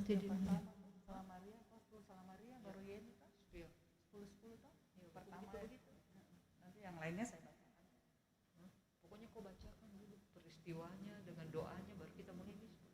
nanti di Salam Maria, Apostol Salam Maria, baru Yeni kan? 10-10 toh? Pertama begitu. nanti yang lainnya saya bacakan. Pokoknya kau bacakan dulu peristiwanya dengan doanya baru kita mulai misa.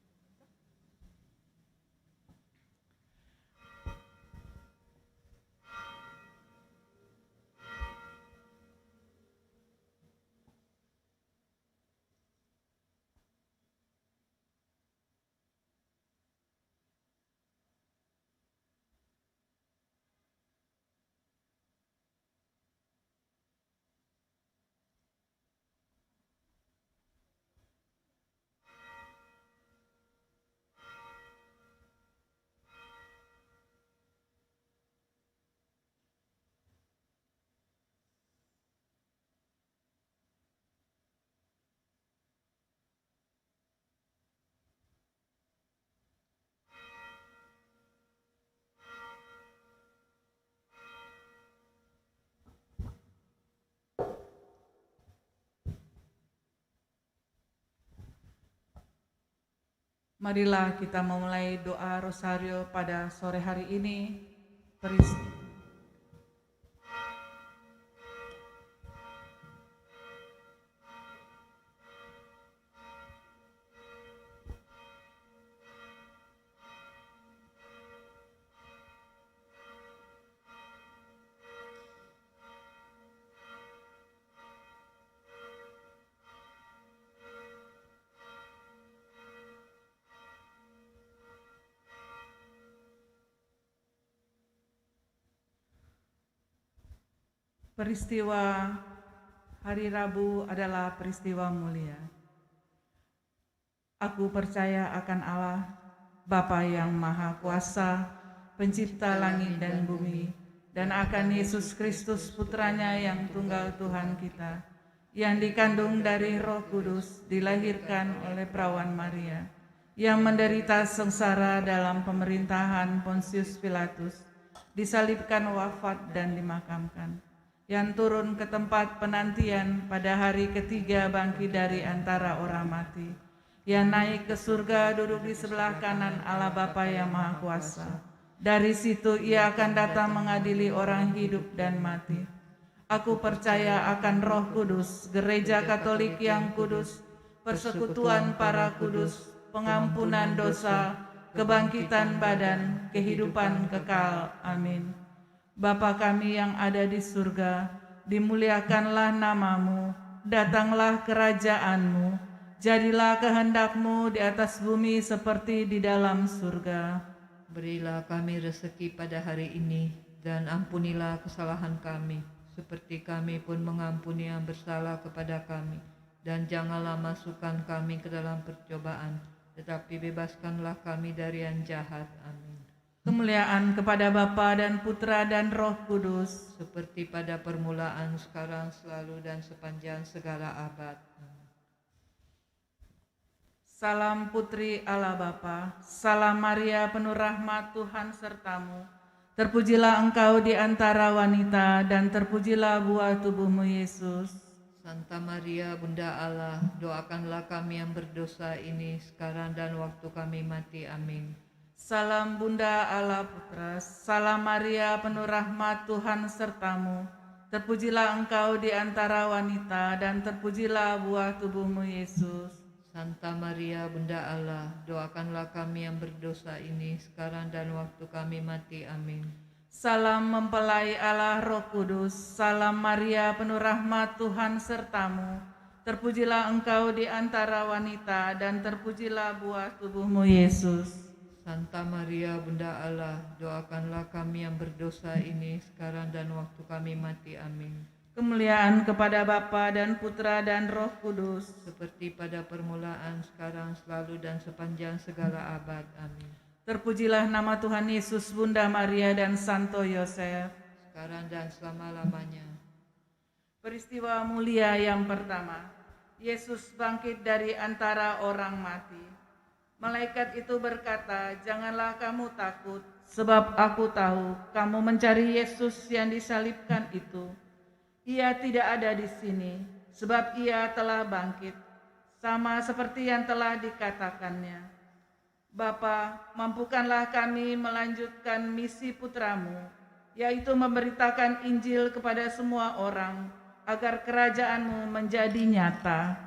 Marilah kita memulai doa rosario pada sore hari ini. Peristiwa hari Rabu adalah peristiwa mulia. Aku percaya akan Allah, Bapa yang Maha Kuasa, Pencipta langit dan bumi, dan akan Yesus Kristus Putranya yang tunggal Tuhan kita, yang dikandung dari Roh Kudus, dilahirkan oleh perawan Maria, yang menderita sengsara dalam pemerintahan Pontius Pilatus, disalibkan, wafat, dan dimakamkan, yang turun ke tempat penantian pada hari ketiga bangkit dari antara orang mati, yang naik ke surga duduk di sebelah kanan Allah Bapa yang Maha Kuasa. Dari situ ia akan datang mengadili orang hidup dan mati. Aku percaya akan Roh Kudus, Gereja Katolik yang kudus, persekutuan para kudus, pengampunan dosa, kebangkitan badan, kehidupan kekal. Amin. Bapa kami yang ada di surga, dimuliakanlah namamu, datanglah kerajaanmu, jadilah kehendak-Mu di atas bumi seperti di dalam surga. Berilah kami rezeki pada hari ini, dan ampunilah kesalahan kami, seperti kami pun mengampuni yang bersalah kepada kami. Dan janganlah masukkan kami ke dalam percobaan, tetapi bebaskanlah kami dari yang jahat. Amin. Kemuliaan kepada Bapa dan Putra dan Roh Kudus, seperti pada permulaan, sekarang, selalu, dan sepanjang segala abad. Amin. Salam Putri Allah Bapa, salam Maria penuh rahmat Tuhan sertamu. Terpujilah engkau di antara wanita, dan terpujilah buah tubuhmu Yesus. Santa Maria, Bunda Allah, doakanlah kami yang berdosa ini, sekarang dan waktu kami mati. Amin. Salam Bunda Allah Putra, salam Maria penuh rahmat Tuhan sertamu. Terpujilah engkau di antara wanita, dan terpujilah buah tubuhmu Yesus. Santa Maria, Bunda Allah, doakanlah kami yang berdosa ini, sekarang dan waktu kami mati. Amin. Salam mempelai Allah Roh Kudus, salam Maria penuh rahmat Tuhan sertamu. Terpujilah engkau di antara wanita, dan terpujilah buah tubuhmu Yesus. Santa Maria, Bunda Allah, doakanlah kami yang berdosa ini, sekarang dan waktu kami mati. Amin. Kemuliaan kepada Bapa dan Putra dan Roh Kudus, seperti pada permulaan, sekarang, selalu, dan sepanjang segala abad. Amin. Terpujilah nama Tuhan Yesus, Bunda Maria dan Santo Yosef, sekarang dan selama-lamanya. Peristiwa mulia yang pertama, Yesus bangkit dari antara orang mati. Malaikat itu berkata, "Janganlah kamu takut, sebab aku tahu kamu mencari Yesus yang disalibkan itu. Ia tidak ada di sini, sebab ia telah bangkit, sama seperti yang telah dikatakannya. Bapa, mampukanlah kami melanjutkan misi putramu, yaitu memberitakan Injil kepada semua orang, agar kerajaan-Mu menjadi nyata.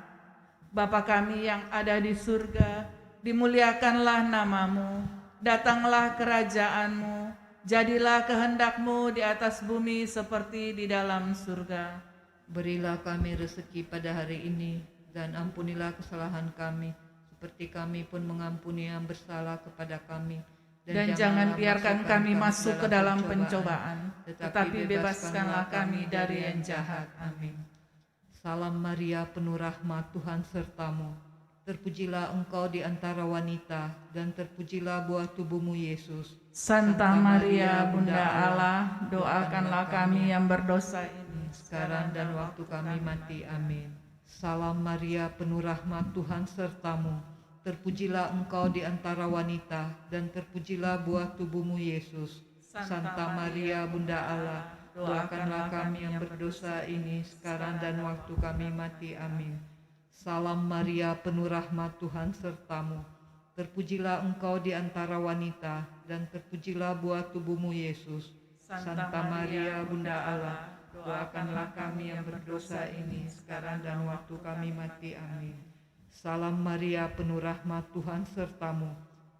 Bapa kami yang ada di surga, dimuliakanlah nama-Mu, datanglah kerajaan-Mu, jadilah kehendak-Mu di atas bumi seperti di dalam surga. Berilah kami rezeki pada hari ini, dan ampunilah kesalahan kami, seperti kami pun mengampuni yang bersalah kepada kami. Dan jangan biarkan kami masuk ke dalam pencobaan, tetapi bebaskanlah kami dari yang jahat. Amin. Salam Maria, penuh rahmat, Tuhan sertamu. Terpujilah engkau di antara wanita, dan terpujilah buah tubuhmu Yesus. Santa Maria, Bunda Allah, doakanlah kami yang berdosa ini, sekarang dan waktu kami mati. Amin. Salam Maria, penuh rahmat, Tuhan sertamu. Terpujilah engkau di antara wanita, dan terpujilah buah tubuhmu Yesus. Santa Maria, Bunda Allah, doakanlah kami yang berdosa ini, sekarang dan waktu kami mati. Amin. Salam Maria, penuh rahmat, Tuhan sertamu. Terpujilah engkau di antara wanita, dan terpujilah buah tubuhmu Yesus. Santa Maria, Bunda Allah, doakanlah kami yang berdosa ini, sekarang dan waktu kami mati. Amin. Salam Maria, penuh rahmat, Tuhan sertamu.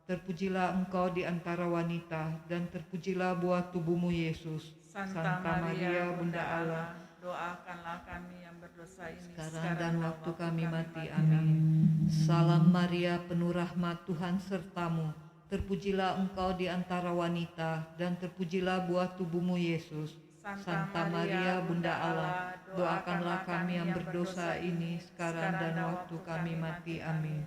Terpujilah engkau di antara wanita, dan terpujilah buah tubuhmu Yesus. Santa Maria, Bunda Allah, doakanlah kami yang berdosa ini, sekarang dan waktu kami mati. Amin. Salam Maria, penuh rahmat, Tuhan sertamu. Terpujilah engkau di antara wanita, dan terpujilah buah tubuhmu Yesus. Santa Maria, Bunda Allah, doakanlah kami yang berdosa ini, sekarang dan waktu kami mati. Amin.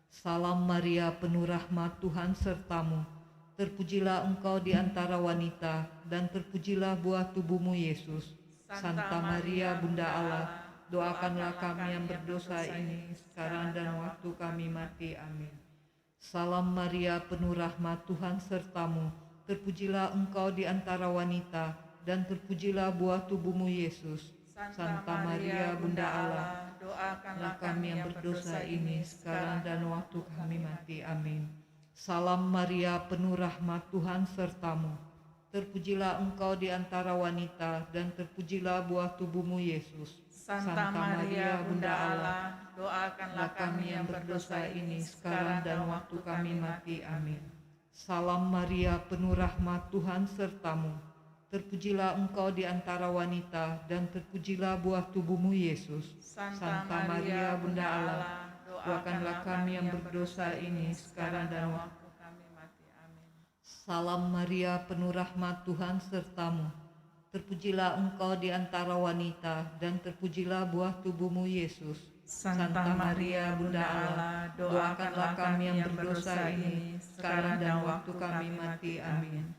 Salam Maria, penuh rahmat, Tuhan sertamu. Terpujilah engkau di antara wanita, dan terpujilah buah tubuhmu Yesus. Santa Maria, Bunda Allah, doakanlah kami yang berdosa ini, sekarang dan waktu kami mati. Amin. Salam Maria, penuh rahmat, Tuhan sertamu. Terpujilah engkau di antara wanita, dan terpujilah buah tubuhmu Yesus. Santa Maria, Bunda Allah, doakanlah kami yang berdosa ini, sekarang dan waktu kami mati. Amin. Salam Maria, penuh rahmat, Tuhan sertamu. Terpujilah engkau di antara wanita, dan terpujilah buah tubuhmu Yesus. Santa Maria, Bunda Allah, doakanlah kami yang berdosa ini, sekarang dan waktu kami mati. Amin. Salam Maria, penuh rahmat, Tuhan sertamu. Terpujilah engkau di antara wanita, dan terpujilah buah tubuhmu Yesus. Santa Maria, Bunda Allah, doakanlah kami yang berdosa ini, sekarang dan waktu kami mati. Amin. Salam Maria, penuh rahmat, Tuhan sertamu. Terpujilah engkau di antara wanita, dan terpujilah buah tubuhmu Yesus. Santa Maria, Bunda Allah, doakanlah kami yang berdosa ini, sekarang dan waktu kami mati. Amin.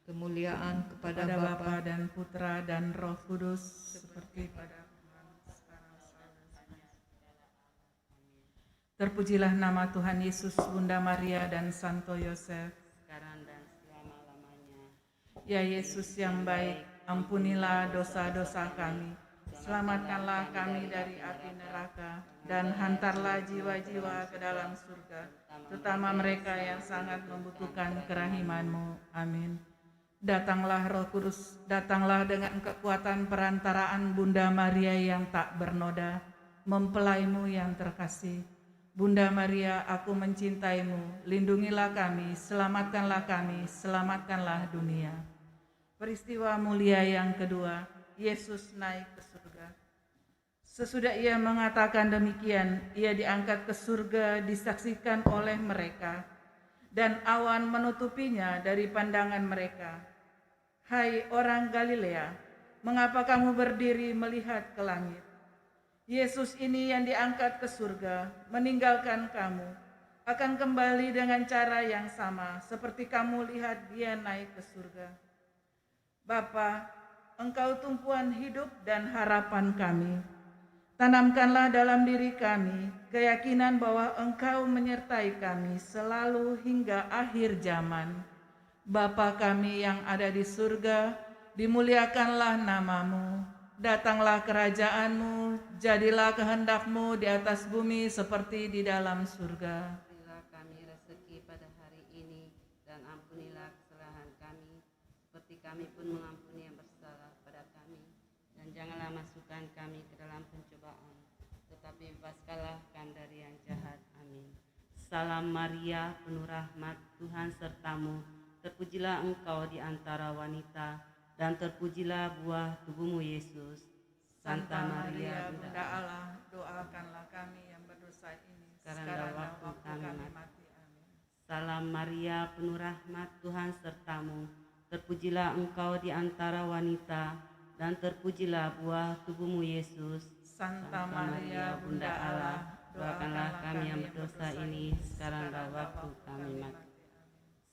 Kemuliaan kepada Bapa dan Putra dan Roh Kudus, seperti pada sekarang. Terpujilah nama Tuhan Yesus, Bunda Maria dan Santo Yosef, sekarang dan selama-lamanya. Ya Yesus yang baik, ampunilah dosa-dosa kami, selamatkanlah kami dari api neraka, dan hantarlah jiwa-jiwa ke dalam surga, terutama mereka yang sangat membutuhkan kerahiman-Mu. Amin. Datanglah Roh Kudus, datanglah dengan kekuatan perantaraan Bunda Maria yang tak bernoda, mempelaimu yang terkasih. Bunda Maria, aku mencintaimu, lindungilah kami, selamatkanlah dunia. Peristiwa mulia yang kedua, Yesus naik ke surga. Sesudah ia mengatakan demikian, ia diangkat ke surga disaksikan oleh mereka, dan awan menutupinya dari pandangan mereka. Hai orang Galilea, mengapa kamu berdiri melihat ke langit? Yesus ini yang diangkat ke surga, meninggalkan kamu, akan kembali dengan cara yang sama, seperti kamu lihat dia naik ke surga. Bapa, Engkau tumpuan hidup dan harapan kami. Tanamkanlah dalam diri kami keyakinan bahwa Engkau menyertai kami selalu hingga akhir zaman. Bapa kami yang ada di surga, dimuliakanlah nama-Mu, datanglah kerajaan-Mu, jadilah kehendak-Mu di atas bumi seperti di dalam surga. Berilah kami rezeki pada hari dan ampunilah kesalahan kami, seperti kami pun mengampuni yang bersalah pada kami. Dan janganlah masukkan kami ke dalam pencobaan, tetapi bebaskanlah kami dari yang jahat. Amin. Salam Maria, penuh rahmat, Tuhan sertamu. Terpujilah engkau di antara wanita, dan terpujilah buah tubuhmu Yesus. Santa Maria, Bunda Allah, doakanlah kami yang berdosa ini, sekarang dan waktu kami mati. Amin. Salam Maria, penuh rahmat, Tuhan sertamu. Terpujilah engkau di antara wanita, dan terpujilah buah tubuhmu Yesus. Santa Maria, Bunda Allah, doakanlah kami yang berdosa ini, sekarang dan waktu kami mati.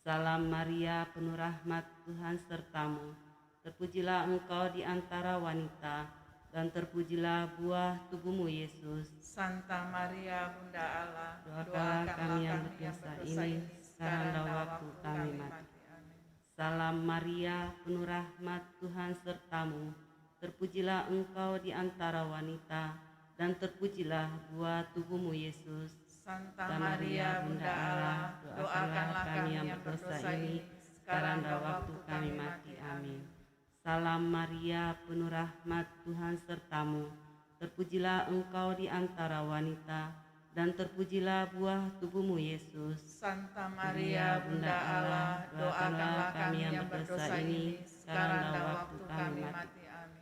Salam Maria, penuh rahmat, Tuhan sertamu. Terpujilah engkau di antara wanita, dan terpujilah buah tubuhmu Yesus. Santa Maria, Bunda Allah, Doakanlah kami yang berdosa ini, sekarang dan waktu kami mati. Amin. Salam Maria, penuh rahmat, Tuhan sertamu. Terpujilah engkau di antara wanita, dan terpujilah buah tubuhmu Yesus. Santa Maria, Bunda Allah, doakanlah kami yang berdosa ini, sekarang dan waktu kami mati. Amin. Salam Maria, penuh rahmat, Tuhan sertamu. Terpujilah engkau di antara wanita, dan terpujilah buah tubuhmu Yesus. Santa Maria, Bunda Allah, doakanlah kami yang berdosa ini, sekarang dan waktu kami mati. Amin.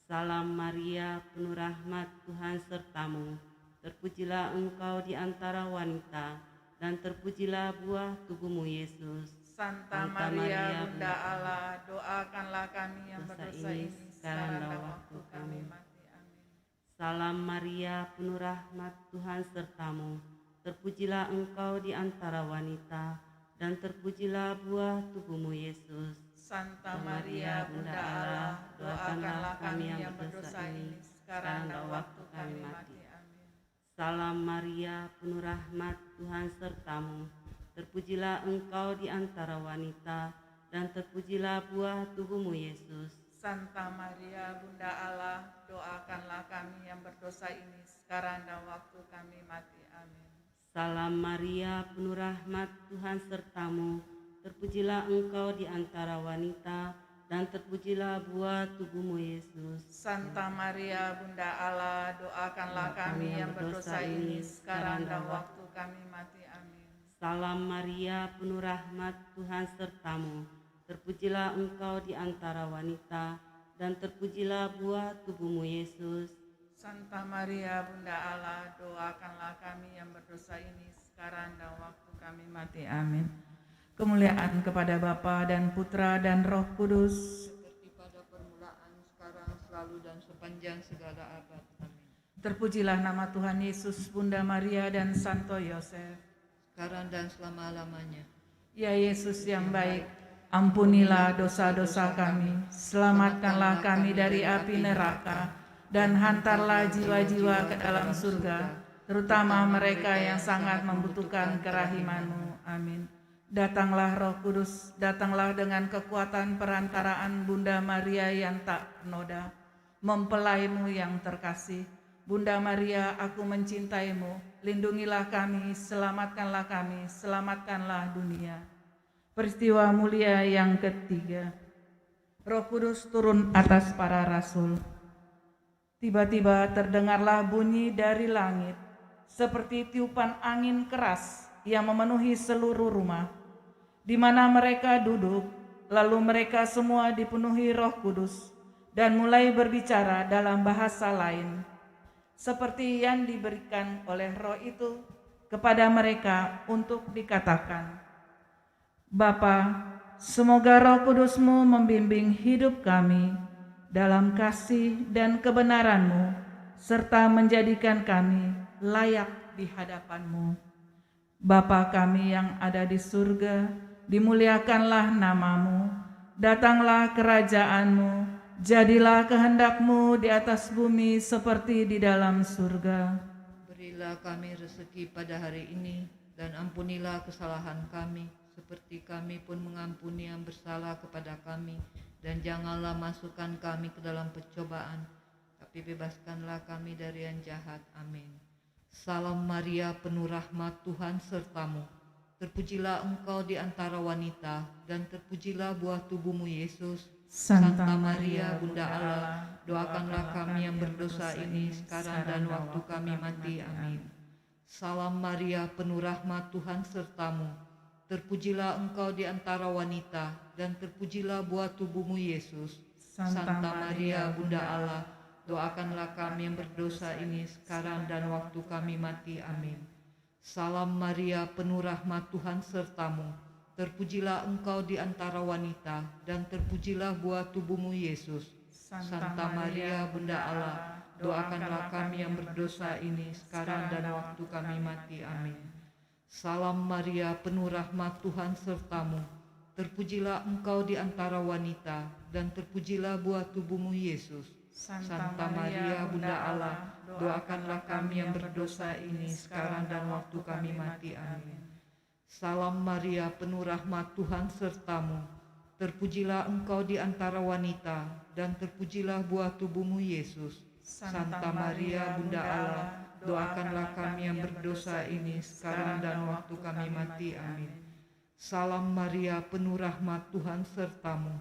Salam Maria, penuh rahmat, Tuhan sertamu. Terpujilah engkau di antara wanita, dan terpujilah buah tubuhmu Yesus. Santa Maria, Bunda Allah, doakanlah kami yang berdosa ini, sekarang dan waktu kami mati. Amin. Salam Maria, penuh rahmat, Tuhan sertamu. Terpujilah engkau di antara wanita, dan terpujilah buah tubuhmu Yesus. Santa Maria, Bunda Allah, doakanlah kami yang berdosa ini, sekarang dan waktu kami mati. Amin. Salam Maria, penuh rahmat, Tuhan sertamu. Terpujilah engkau di antara wanita, dan terpujilah buah tubuhmu Yesus. Santa Maria, Bunda Allah, doakanlah kami yang berdosa ini, sekarang dan waktu kami mati. Amin. Salam Maria, penuh rahmat, Tuhan sertamu. Terpujilah engkau di antara wanita, dan terpujilah buah tubuhmu Yesus. Santa Maria, Bunda Allah, doakanlah kami yang berdosa ini, sekarang dan waktu kami mati. Amin. Salam Maria, penuh rahmat, Tuhan sertamu. Terpujilah engkau di antara wanita, dan terpujilah buah tubuhmu Yesus. Santa Maria, Bunda Allah, doakanlah kami yang berdosa ini, sekarang dan waktu kami mati. Amin. Kemuliaan kepada Bapa dan Putra dan Roh Kudus, seperti pada permulaan, sekarang, selalu, dan sepanjang segala abad. Amin. terpujilah nama Tuhan Yesus, Bunda Maria dan Santo Yosef. Sekarang dan selama-lamanya. Ya Yesus yang baik, ampunilah dosa-dosa kami, selamatkanlah kami dari api neraka, dan hantarlah jiwa-jiwa ke dalam surga, terutama mereka yang sangat membutuhkan kerahiman-Mu. Amin. Datanglah Roh Kudus, datanglah dengan kekuatan perantaraan Bunda Maria yang tak noda, mempelai-Mu yang terkasih. Bunda Maria, aku mencintaimu, lindungilah kami, selamatkanlah dunia. Peristiwa mulia yang ketiga, Roh Kudus turun atas para rasul. Tiba-tiba terdengarlah bunyi dari langit, seperti tiupan angin keras yang memenuhi seluruh rumah di mana mereka duduk, lalu mereka semua dipenuhi Roh Kudus dan mulai berbicara dalam bahasa lain, seperti yang diberikan oleh Roh itu kepada mereka untuk dikatakan. Bapa, semoga Roh Kudus-Mu membimbing hidup kami dalam kasih dan kebenaran-Mu, serta menjadikan kami layak di hadapan-Mu. Bapa kami yang ada di surga, dimuliakanlah nama-Mu, datanglah kerajaan-Mu, jadilah kehendak-Mu di atas bumi seperti di dalam surga. Berilah kami rezeki pada hari ini, dan ampunilah kesalahan kami, seperti kami pun mengampuni yang bersalah kepada kami. Dan janganlah masukkan kami ke dalam pencobaan, tapi bebaskanlah kami dari yang jahat. Amin. Salam Maria, penuh rahmat, Tuhan sertamu. Terpujilah engkau di antara wanita, dan terpujilah buah tubuhmu Yesus. Santa Maria, Bunda Allah, Doakanlah kami yang berdosa ini sekarang dan waktu kami mati. Amin. Salam Maria, penuh rahmat, Tuhan sertamu. Terpujilah engkau di antara wanita, dan terpujilah buah tubuhmu Yesus. Santa Maria, Bunda Allah, doakanlah kami yang berdosa ini sekarang dan waktu kami mati. Amin. Salam Maria, penuh rahmat, Tuhan sertamu. Terpujilah engkau di antara wanita, dan terpujilah buah tubuhmu Yesus. Santa Maria, Bunda Allah, doakanlah kami yang berdosa ini sekarang dan waktu kami mati. Amin. Salam Maria, penuh rahmat, Tuhan sertamu. Terpujilah engkau di antara wanita, dan terpujilah buah tubuhmu Yesus. Santa Maria, Bunda Allah, doakanlah kami yang berdosa ini sekarang dan waktu kami mati. Amin. Salam Maria, penuh rahmat, Tuhan sertamu. Terpujilah engkau di antara wanita, dan terpujilah buah tubuhmu Yesus. Santa Maria, Bunda Allah, doakanlah kami yang berdosa ini sekarang dan waktu kami mati. Amin. Salam Maria, penuh rahmat, Tuhan sertamu.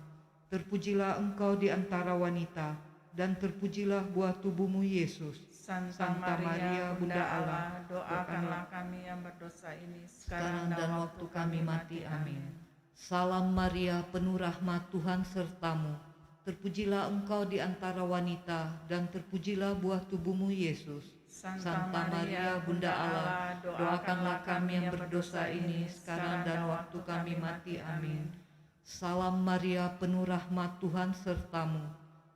Terpujilah engkau di antara wanita, dan terpujilah buah tubuhmu Yesus. Santa Maria, Bunda Allah, doakanlah kami yang berdosa ini sekarang dan waktu kami mati. Amin. Salam Maria, penuh rahmat, Tuhan sertamu. Terpujilah engkau di antara wanita, dan terpujilah buah tubuhmu Yesus. Santa Maria, Bunda Allah, doakanlah kami yang berdosa ini sekarang dan waktu kami mati. Amin. Salam Maria, penuh rahmat, Tuhan sertamu.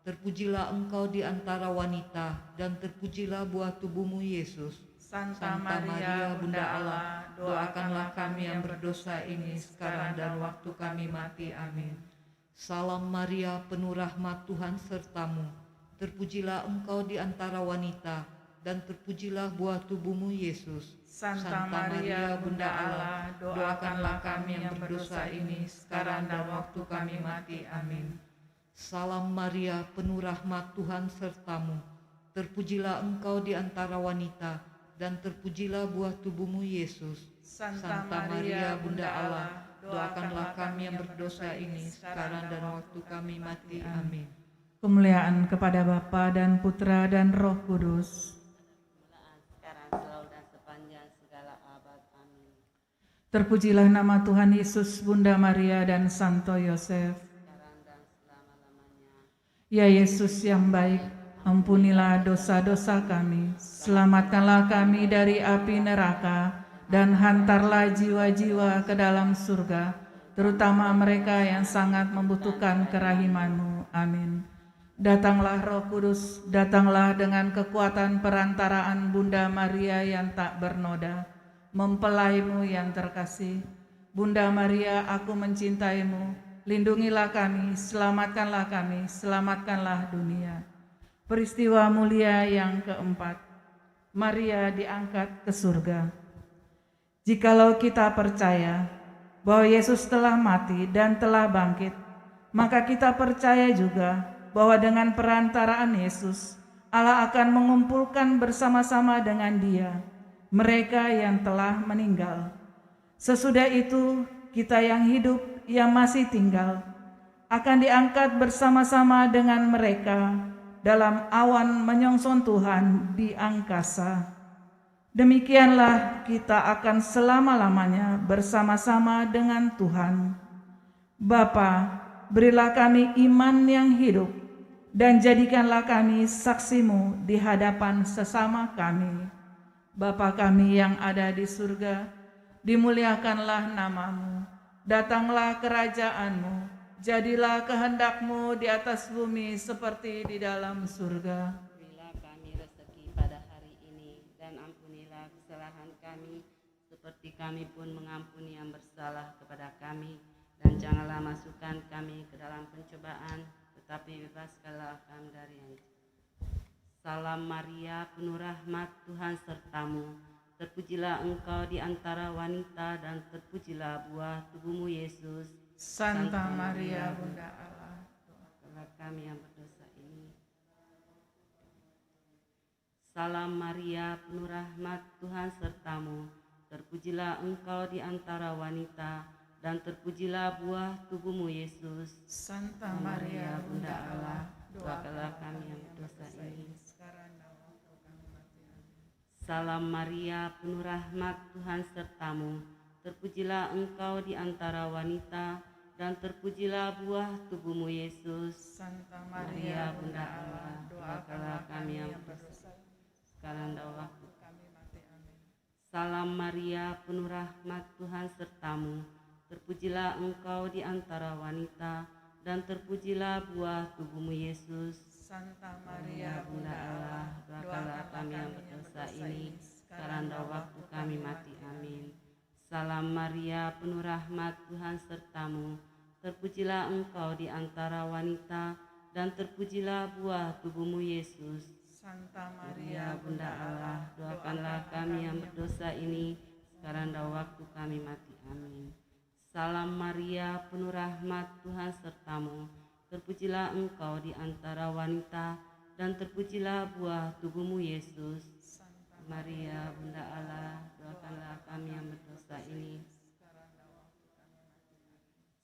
Terpujilah engkau di antara wanita, dan terpujilah buah tubuhmu Yesus. Santa Maria, Bunda Allah, doakanlah kami yang berdosa ini sekarang dan waktu kami mati. Amin. Salam Maria, penuh rahmat, Tuhan sertamu. Terpujilah engkau di antara wanita, dan terpujilah buah tubuhmu Yesus. Santa Maria, Bunda Allah, doakanlah kami yang berdosa ini sekarang dan waktu kami mati. Amin. Salam Maria, penuh rahmat, Tuhan sertamu. Terpujilah engkau di antara wanita, dan terpujilah buah tubuhmu Yesus. Santa Maria, Bunda Allah, doakanlah kami yang berdosa ini sekarang dan waktu kami mati. Amin. Kemuliaan kepada Bapa dan Putra dan Roh Kudus. Mulaan sekarang, selalu dan sepanjang segala abad. Amin. Terpujilah nama Tuhan Yesus, Bunda Maria dan Santo Yosef. Sekarang dan selama-lamanya. Ya Yesus yang baik, ampunilah dosa-dosa kami, selamatkanlah kami dari api neraka, dan hantarlah jiwa-jiwa ke dalam surga, terutama mereka yang sangat membutuhkan kerahiman-Mu. Amin. Datanglah Roh Kudus, datanglah dengan kekuatan perantaraan Bunda Maria yang tak bernoda, mempelai-Mu yang terkasih. Bunda Maria, aku mencintaimu, lindungilah kami, selamatkanlah dunia. Peristiwa mulia yang keempat, Maria diangkat ke surga. Jikalau kita percaya bahwa Yesus telah mati dan telah bangkit, maka kita percaya juga bahwa dengan perantaraan Yesus, Allah akan mengumpulkan bersama-sama dengan Dia mereka yang telah meninggal. Sesudah itu, kita yang hidup, yang masih tinggal, akan diangkat bersama-sama dengan mereka dalam awan menyongsong Tuhan di angkasa. Demikianlah kita akan selama-lamanya bersama-sama dengan Tuhan. Bapa, berilah kami iman yang hidup, dan jadikanlah kami saksi-Mu di hadapan sesama kami. Bapa kami yang ada di surga, dimuliakanlah nama-Mu, datanglah kerajaan-Mu, jadilah kehendak-Mu di atas bumi seperti di dalam surga. Berilah kami rezeki pada hari ini, dan ampunilah kesalahan kami, seperti kami pun mengampuni yang bersalah kepada kami. Dan janganlah masukkan kami ke dalam pencobaan, tetapi bebaskanlah kami dari yang jahat. Salam Maria, penuh rahmat, Tuhan sertamu. Terpujilah engkau di antara wanita, dan terpujilah buah tubuhmu Yesus. Santa Maria, Bunda Allah, doakanlah kami yang berdosa ini. Salam Maria, penuh rahmat, Tuhan sertamu. terpujilah engkau di antara wanita, dan terpujilah buah tubuhmu Yesus. Santa Maria Bunda Allah, doakanlah kami yang berdosa ini. sekarang dan waktu kami mati. Amin. Salam Maria, penuh rahmat, Tuhan sertamu. Terpujilah engkau di antara wanita, dan terpujilah buah tubuhmu Yesus. Santa Maria, Bunda Allah, doakanlah kami yang berdosa, sekarang dan waktu kami mati. Amin. Salam Maria, penuh rahmat, Tuhan sertamu. Terpujilah engkau di antara wanita, dan terpujilah buah tubuhmu Yesus. Santa Maria Bunda Allah, doakanlah kami yang berdosa ini, sekarang dan waktu kami mati. Amin. Salam Maria, penuh rahmat, Tuhan sertamu. Terpujilah engkau di antara wanita, dan terpujilah buah tubuhmu Yesus. Santa Maria Bunda Allah, doakanlah kami yang berdosa ini, sekarang dan waktu kami mati. Amin. Salam Maria, penuh rahmat, Tuhan sertamu. Terpujilah engkau di antara wanita, dan terpujilah buah tubuhmu Yesus. Maria, Bunda Allah, doakanlah kami yang berdosa ini.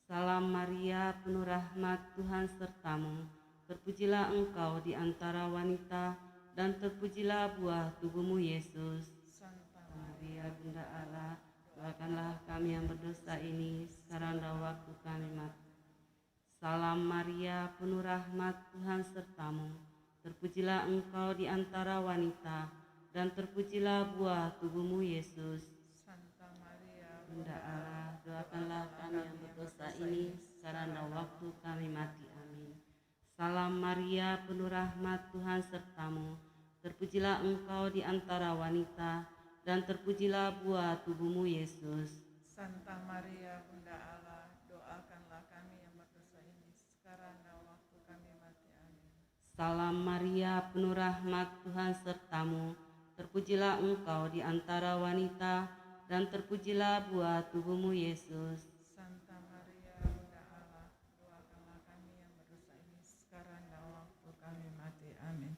Salam Maria, penuh rahmat, Tuhan sertamu. Terpujilah engkau di antara wanita, dan terpujilah buah tubuhmu Yesus. Maria, Bunda Allah, doakanlah kami yang berdosa ini, sekarang dan waktu kami mati. Salam Maria, penuh rahmat, Tuhan sertamu. Terpujilah engkau di antara wanita, dan terpujilah buah tubuhmu Yesus. Santa Maria Bunda Allah, doakanlah kami yang berdosa ini, sekarang dan waktu kami mati. Amin. Salam Maria, penuh rahmat, Tuhan sertamu. Terpujilah engkau di antara wanita, dan terpujilah buah tubuhmu Yesus. Santa Maria Bunda Allah, doakanlah kami yang berdosa ini, sekarang dan waktu kami mati. Amin. Salam Maria, penuh rahmat, Tuhan sertamu. Terpujilah engkau di antara wanita, dan terpujilah buah tubuhmu Yesus. Santa Maria Bunda Allah, doakanlah kami yang berdosa ini, sekarang dan waktu kami mati. Amin.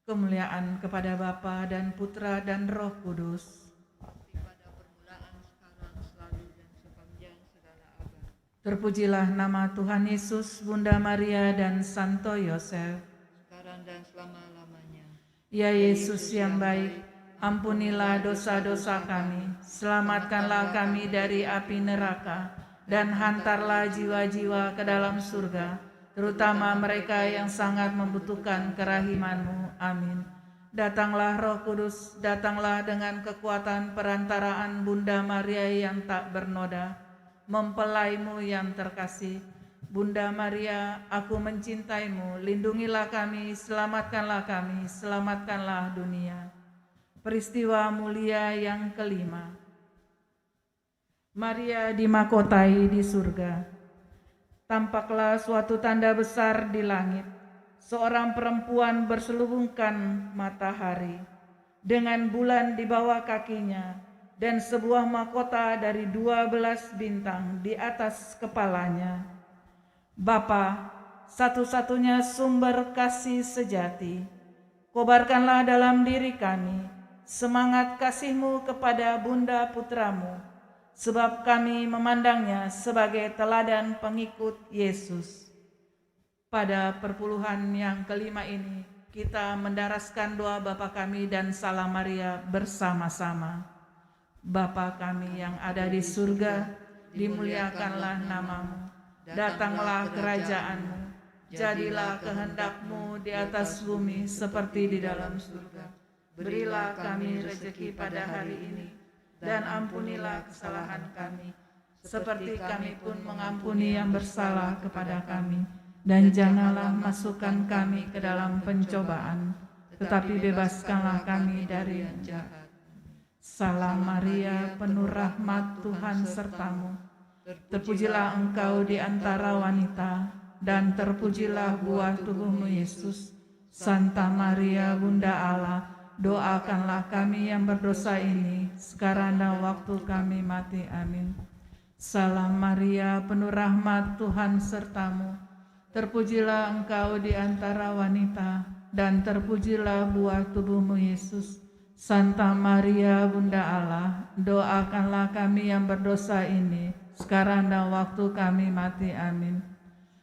Kemuliaan kepada Bapa dan Putra dan Roh Kudus. Seperti pada permulaan, sekarang, selalu, dan sepanjang segala abad. Terpujilah nama Tuhan Yesus, Bunda Maria dan Santo Yosef. Sekarang dan selama-lamanya. Ya Yesus yang baik, ampunilah dosa-dosa kami, selamatkanlah kami dari api neraka, dan hantarlah jiwa-jiwa ke dalam surga, terutama mereka yang sangat membutuhkan kerahiman-Mu. Amin. Datanglah Roh Kudus, datanglah dengan kekuatan perantaraan Bunda Maria yang tak bernoda, mempelai-Mu yang terkasih. Bunda Maria, aku mencintaimu, lindungilah kami, selamatkanlah dunia. Peristiwa mulia yang kelima. Maria dimahkotai di surga. Tampaklah suatu tanda besar di langit. Seorang perempuan berselubungkan matahari dengan bulan di bawah kakinya dan sebuah mahkota dari 12 bintang di atas kepalanya. Bapa, satu-satunya sumber kasih sejati, kobarkanlah dalam diri kami semangat kasih-Mu kepada Bunda Putramu, sebab kami memandangnya sebagai teladan pengikut Yesus. Pada perpuluhan yang kelima ini, kita mendaraskan doa Bapa kami dan Salam Maria bersama-sama. Bapa kami yang ada di surga, dimuliakanlah nama-Mu. Datanglah kerajaan-Mu, jadilah kehendak-Mu di atas bumi seperti di dalam surga. Berilah kami rezeki pada hari ini, dan ampunilah kesalahan kami, seperti kami pun mengampuni yang bersalah kepada kami. Dan janganlah masukkan kami ke dalam pencobaan, tetapi bebaskanlah kami dari yang jahat. Salam Maria, penuh rahmat, Tuhan sertamu. Terpujilah engkau di antara wanita, dan terpujilah buah tubuhmu Yesus. Santa Maria, Bunda Allah, doakanlah kami yang berdosa ini, sekarang dan waktu kami mati. Amin. Salam Maria, penuh rahmat, Tuhan sertamu. Terpujilah engkau di antara wanita, dan terpujilah buah tubuhmu Yesus. Santa Maria Bunda Allah, doakanlah kami yang berdosa ini, sekarang dan waktu kami mati. Amin.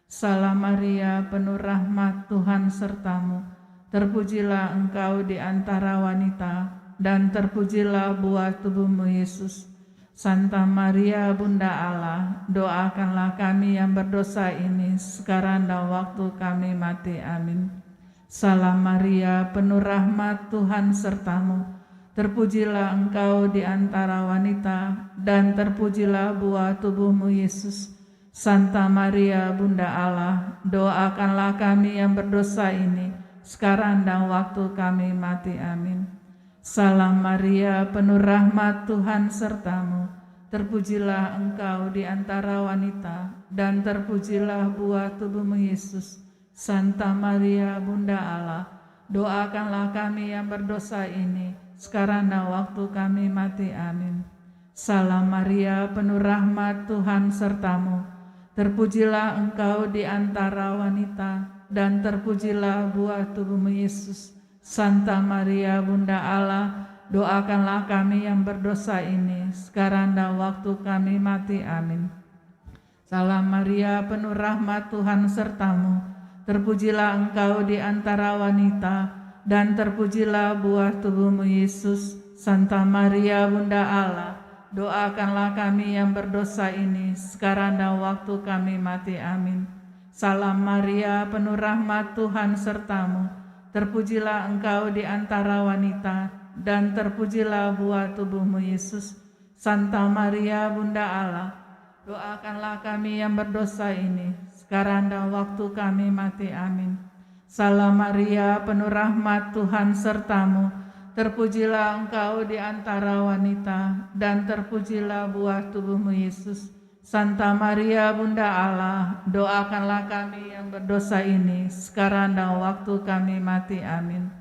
Salam Maria, penuh rahmat, Tuhan sertamu. Terpujilah engkau di antara wanita, dan terpujilah buah tubuhmu Yesus. Santa Maria Bunda Allah, doakanlah kami yang berdosa ini, sekarang dan waktu kami mati. Amin. Salam Maria, penuh rahmat, Tuhan sertamu. Terpujilah engkau di antara wanita, dan terpujilah buah tubuhmu Yesus. Santa Maria Bunda Allah, doakanlah kami yang berdosa ini, sekarang dan waktu kami mati. Amin. Salam Maria, penuh rahmat, Tuhan sertamu. Terpujilah engkau di antara wanita, dan terpujilah buah tubuhmu Yesus. Santa Maria Bunda Allah, doakanlah kami yang berdosa ini, sekarang dan waktu kami mati. Amin. Salam Maria, penuh rahmat, Tuhan sertamu. Terpujilah engkau di antara wanita, dan terpujilah buah tubuhmu Yesus. Santa Maria Bunda Allah, doakanlah kami yang berdosa ini, sekarang dan waktu kami mati. Amin. Salam Maria, penuh rahmat, Tuhan sertamu. Terpujilah engkau di antara wanita, dan terpujilah buah tubuhmu Yesus. Santa Maria Bunda Allah, doakanlah kami yang berdosa ini, sekarang dan waktu kami mati. Amin. Salam Maria, penuh rahmat, Tuhan sertamu. Terpujilah engkau di antara wanita, dan terpujilah buah tubuhmu Yesus. Santa Maria Bunda Allah, doakanlah kami yang berdosa ini, sekarang dan waktu kami mati. Amin. Salam Maria, penuh rahmat, Tuhan sertamu. Terpujilah engkau di antara wanita, dan terpujilah buah tubuhmu Yesus. Santa Maria Bunda Allah, doakanlah kami yang berdosa ini, sekarang dan waktu kami mati. Amin.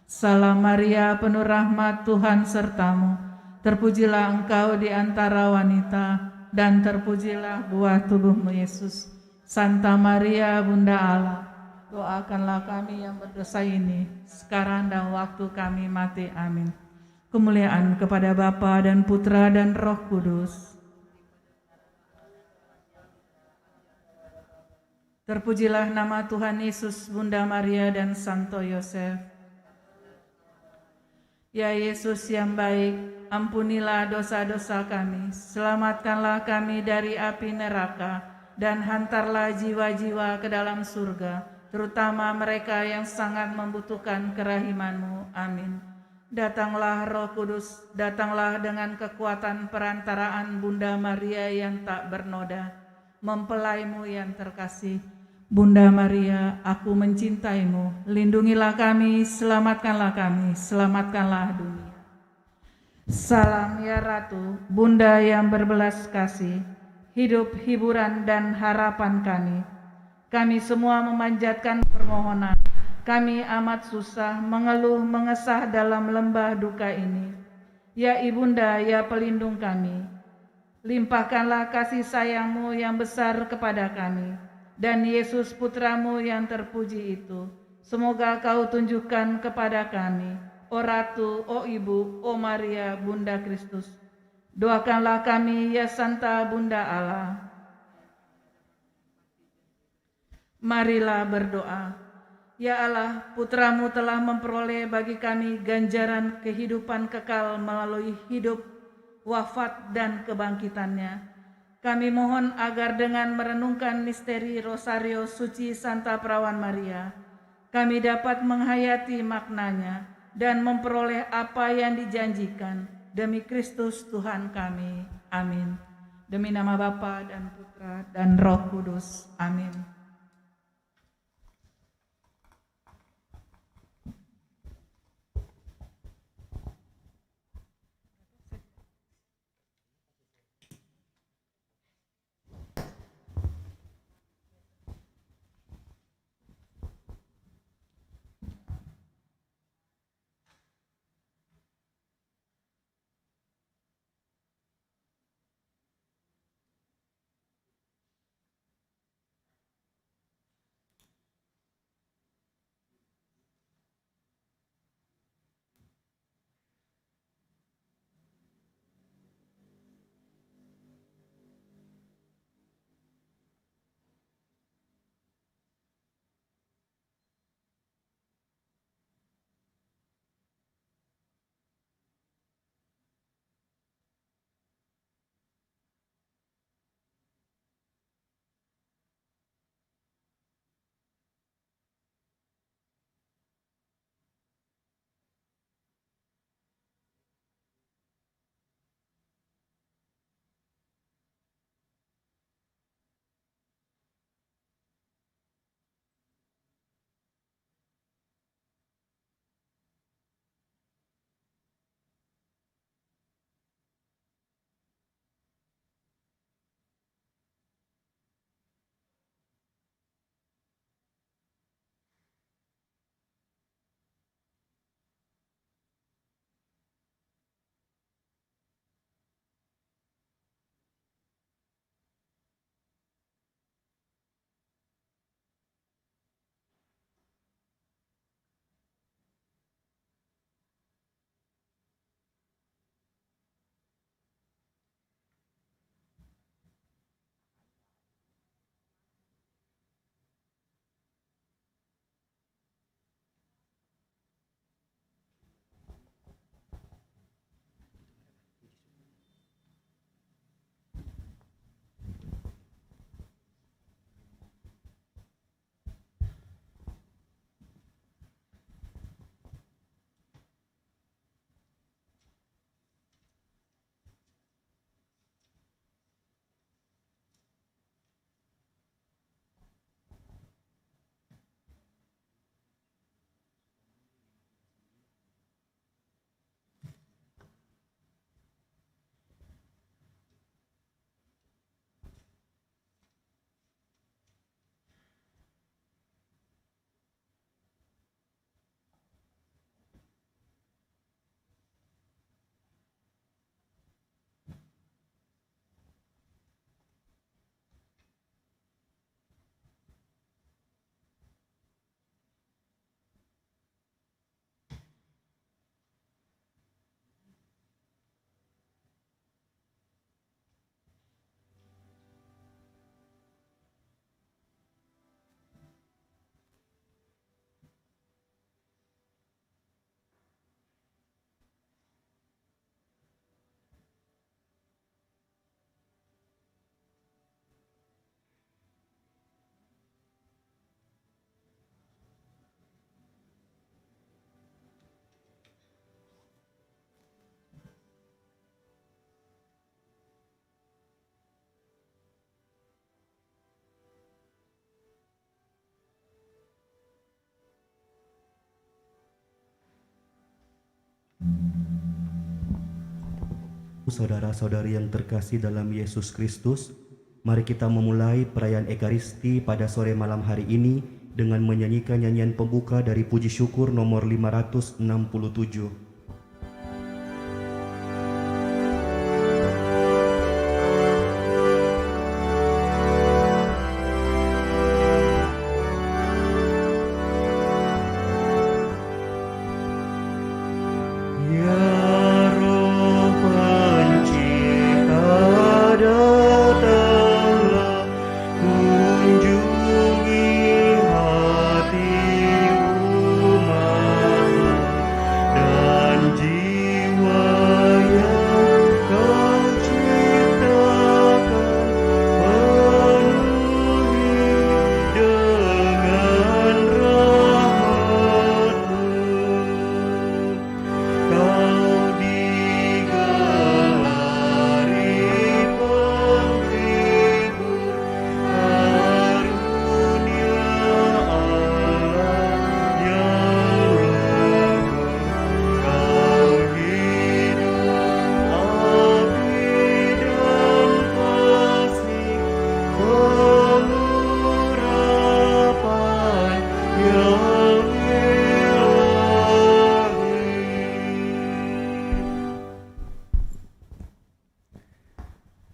Salam Maria, penuh rahmat, Tuhan sertamu. Terpujilah engkau di antara wanita, dan terpujilah buah tubuhmu Yesus. Santa Maria Bunda Allah, doakanlah kami yang berdosa ini, sekarang dan waktu kami mati. Amin. Kemuliaan kepada Bapa dan Putra dan Roh Kudus. Terpujilah nama Tuhan Yesus, Bunda Maria dan Santo Yosef. Ya Yesus yang baik, ampunilah dosa-dosa kami, selamatkanlah kami dari api neraka, dan hantarlah jiwa-jiwa ke dalam surga, terutama mereka yang sangat membutuhkan kerahiman-Mu. Amin. Datanglah Roh Kudus, datanglah dengan kekuatan perantaraan Bunda Maria yang tak bernoda, mempelai-Mu yang terkasih. Bunda Maria, aku mencintaimu, lindungilah kami, selamatkanlah dunia. Salam ya Ratu, Bunda yang berbelas kasih, hidup, hiburan, dan harapan kami. Kami semua memanjatkan permohonan, kami amat susah, mengeluh, mengesah dalam lembah duka ini. Ya Ibunda, ya pelindung kami, limpahkanlah kasih sayang-Mu yang besar kepada kami, dan Yesus Putra-Mu yang terpuji itu, semoga Kau tunjukkan kepada kami, O Ratu, O Ibu, O Maria, Bunda Kristus. Doakanlah kami, ya Santa Bunda Allah. Marilah berdoa. Ya Allah, Putra-Mu telah memperoleh bagi kami ganjaran kehidupan kekal melalui hidup, wafat, dan kebangkitannya. Kami mohon agar dengan merenungkan misteri Rosario Suci Santa Perawan Maria, kami dapat menghayati maknanya dan memperoleh apa yang dijanjikan demi Kristus Tuhan kami. Amin. Demi nama Bapa dan Putra dan Roh Kudus. Amin. Saudara-saudari yang terkasih dalam Yesus Kristus, mari kita memulai perayaan Ekaristi pada sore malam hari ini dengan menyanyikan nyanyian pembuka dari Puji Syukur nomor 567.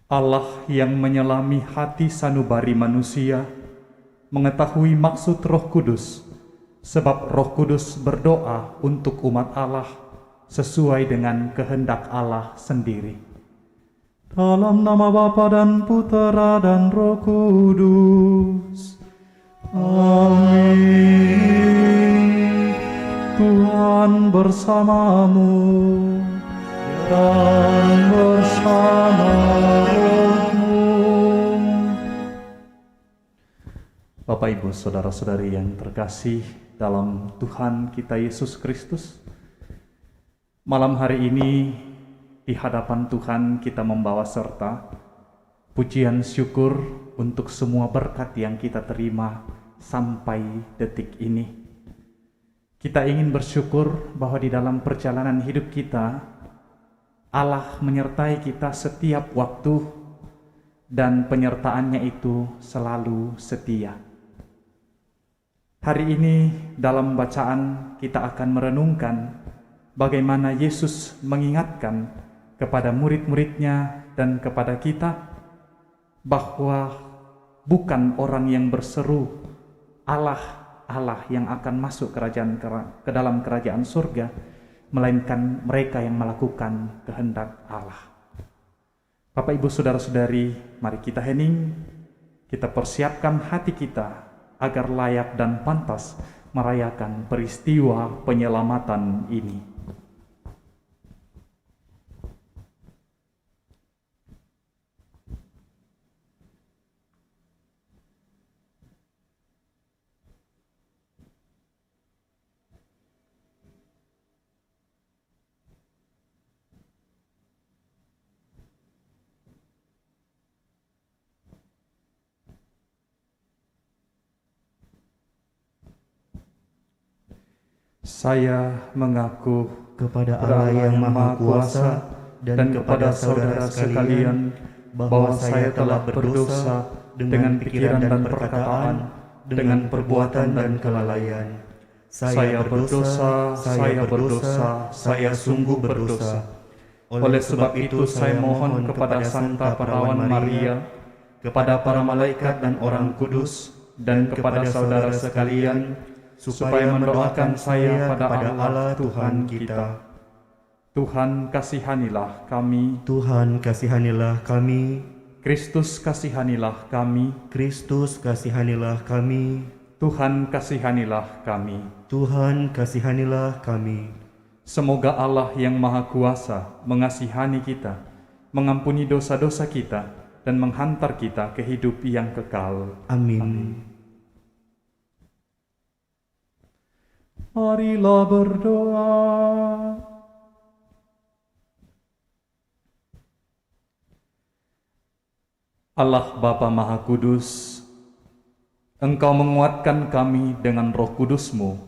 Allah yang menyelami hati sanubari manusia, mengetahui maksud Roh Kudus, sebab Roh Kudus berdoa untuk umat Allah sesuai dengan kehendak Allah sendiri. Dalam nama Bapa dan Putera dan Roh Kudus. Amin. Tuhan bersamamu dan bersama rohmu. Bapak, Ibu, Saudara-saudari yang terkasih dalam Tuhan kita Yesus Kristus, malam hari ini di hadapan Tuhan kita membawa serta pujian syukur untuk semua berkat yang kita terima sampai detik ini. Kita ingin bersyukur bahwa di dalam perjalanan hidup kita Allah menyertai kita setiap waktu dan penyertaannya itu selalu setia. Hari ini dalam bacaan kita akan merenungkan bagaimana Yesus mengingatkan kepada murid-muridnya dan kepada kita bahwa bukan orang yang berseru Allah yang akan masuk ke dalam kerajaan surga, melainkan mereka yang melakukan kehendak Allah. Bapak, Ibu, Saudara-saudari, mari kita hening, kita persiapkan hati kita agar layak dan pantas merayakan peristiwa penyelamatan ini. Saya mengaku Kepada Allah yang Maha Kuasa dan kepada saudara sekalian bahwa saya telah berdosa dengan pikiran dan perkataan, dengan perbuatan dan kelalaian. Saya berdosa, saya sungguh berdosa. Oleh sebab itu saya mohon kepada Santa Perawan Maria, kepada para malaikat dan orang kudus, dan kepada saudara sekalian, supaya mendoakan saya pada Allah Tuhan kita. Tuhan kasihanilah kami. Tuhan kasihanilah kami. Kristus kasihanilah kami. Kristus kasihanilah kami. Tuhan kasihanilah kami. Tuhan kasihanilah kami. Semoga Allah yang Maha Kuasa mengasihani kita, mengampuni dosa-dosa kita, dan menghantar kita ke hidup yang kekal. Amin. Marilah berdoa. Allah Bapa Maha Kudus, Engkau menguatkan kami dengan Roh Kudus-Mu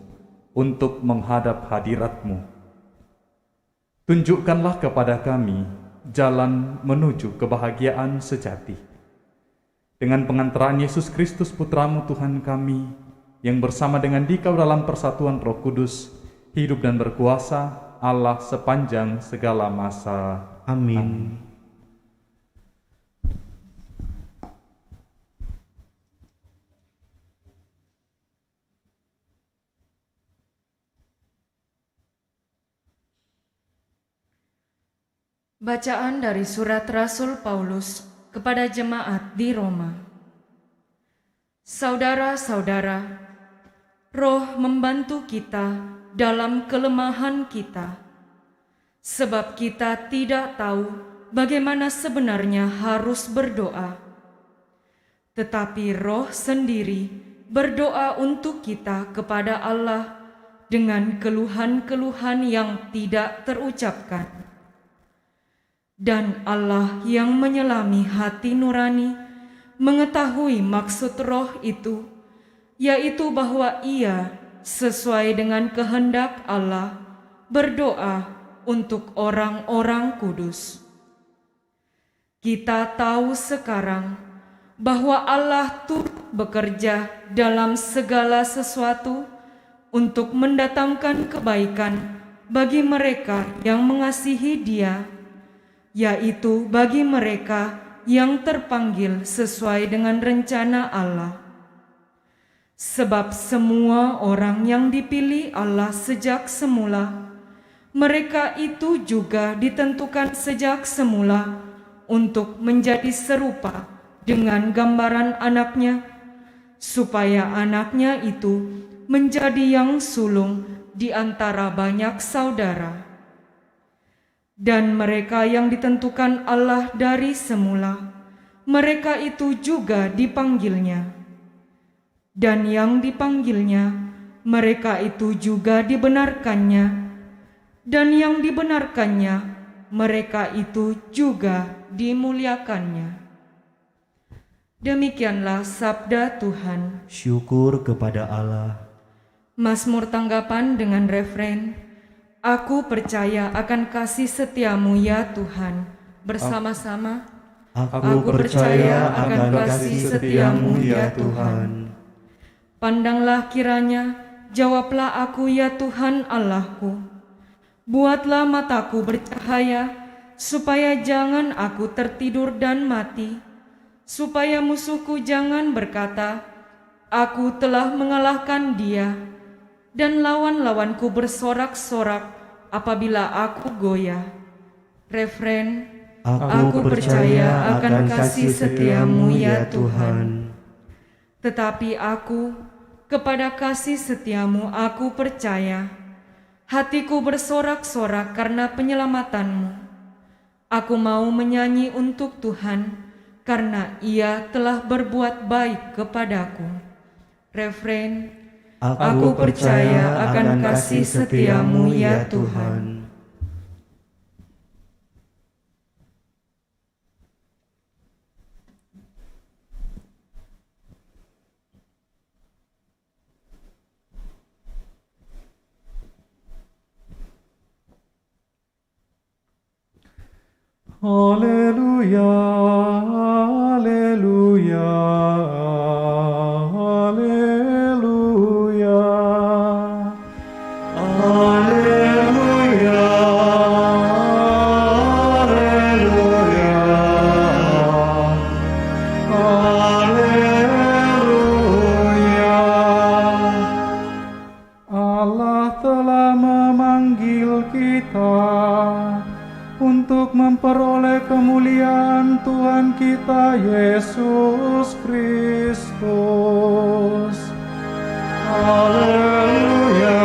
untuk menghadap hadirat-Mu. Tunjukkanlah kepada kami jalan menuju kebahagiaan sejati. Dengan pengantaraan Yesus Kristus Putramu Tuhan kami, yang bersama dengan Dikau dalam persatuan Roh Kudus, hidup dan berkuasa Allah sepanjang segala masa. Amin. Bacaan dari surat Rasul Paulus kepada jemaat di Roma. Saudara-saudara, Roh membantu kita dalam kelemahan kita, sebab kita tidak tahu bagaimana sebenarnya harus berdoa. Tetapi Roh sendiri berdoa untuk kita kepada Allah dengan keluhan-keluhan yang tidak terucapkan. Dan Allah yang menyelami hati nurani mengetahui maksud Roh itu, yaitu bahwa Ia sesuai dengan kehendak Allah berdoa untuk orang-orang kudus. Kita tahu sekarang bahwa Allah turut bekerja dalam segala sesuatu untuk mendatangkan kebaikan bagi mereka yang mengasihi Dia, yaitu bagi mereka yang terpanggil sesuai dengan rencana Allah. Sebab semua orang yang dipilih Allah sejak semula, mereka itu juga ditentukan sejak semula untuk menjadi serupa dengan gambaran anaknya, supaya anaknya itu menjadi yang sulung di antara banyak saudara. Dan mereka yang ditentukan Allah dari semula, mereka itu juga dipanggilnya. Dan yang dipanggilnya, mereka itu juga dibenarkannya. Dan yang dibenarkannya, mereka itu juga dimuliakannya. Demikianlah sabda Tuhan. Syukur kepada Allah. Mazmur tanggapan dengan refren, Aku percaya akan kasih setiamu ya Tuhan. Bersama-sama, Aku percaya akan kasih setiamu ya Tuhan. Pandanglah kiranya, jawablah aku ya Tuhan Allahku. Buatlah mataku bercahaya, supaya jangan aku tertidur dan mati. Supaya musuhku jangan berkata, aku telah mengalahkan dia. Dan lawan-lawanku bersorak-sorak apabila aku goyah. Refren, Aku percaya akan kasih setiamu ya Tuhan. Tetapi aku, kepada kasih setiamu aku percaya. Hatiku bersorak-sorak karena penyelamatanmu. Aku mau menyanyi untuk Tuhan, karena Ia telah berbuat baik kepadaku. Refren, Aku percaya akan kasih setiamu ya Tuhan. Haleluya, haleluya, haleluya. Haleluya, haleluya, haleluya. Allah telah memanggil kita untuk memperoleh kemuliaan Tuhan kita Yesus Kristus. Haleluya,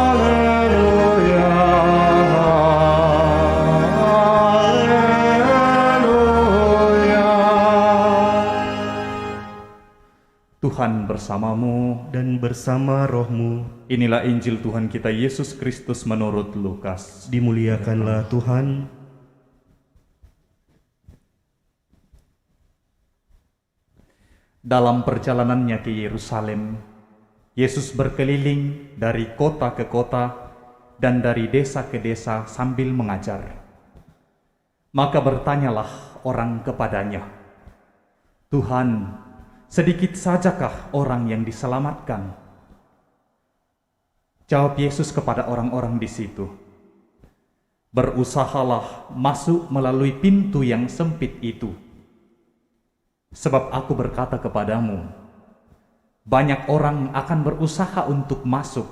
haleluya, haleluya. Tuhan bersamamu. Dan bersama rohmu, Inilah Injil Tuhan kita Yesus Kristus menurut Lukas. dimuliakanlah Tuhan. Dalam perjalanannya ke Yerusalem, Yesus berkeliling dari kota ke kota, dan dari desa ke desa sambil mengajar. Maka bertanyalah orang kepadanya, "Tuhan, sedikit sajakah orang yang diselamatkan?" Jawab Yesus kepada orang-orang di situ, "Berusahalah masuk melalui pintu yang sempit itu. Sebab aku berkata kepadamu, banyak orang akan berusaha untuk masuk,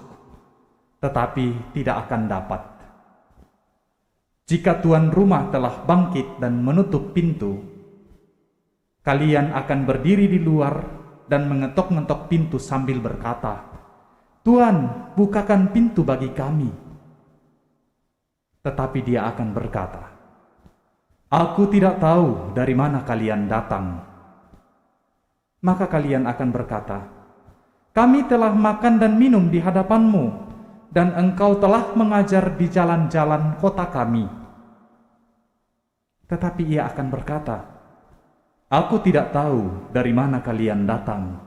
tetapi tidak akan dapat. Jika tuan rumah telah bangkit dan menutup pintu, kalian akan berdiri di luar dan mengetok-ngetok pintu sambil berkata, 'Tuan, bukakan pintu bagi kami.' Tetapi dia akan berkata, 'Aku tidak tahu dari mana kalian datang.' Maka kalian akan berkata, 'Kami telah makan dan minum di hadapanmu, dan engkau telah mengajar di jalan-jalan kota kami.' Tetapi ia akan berkata, 'Aku tidak tahu dari mana kalian datang.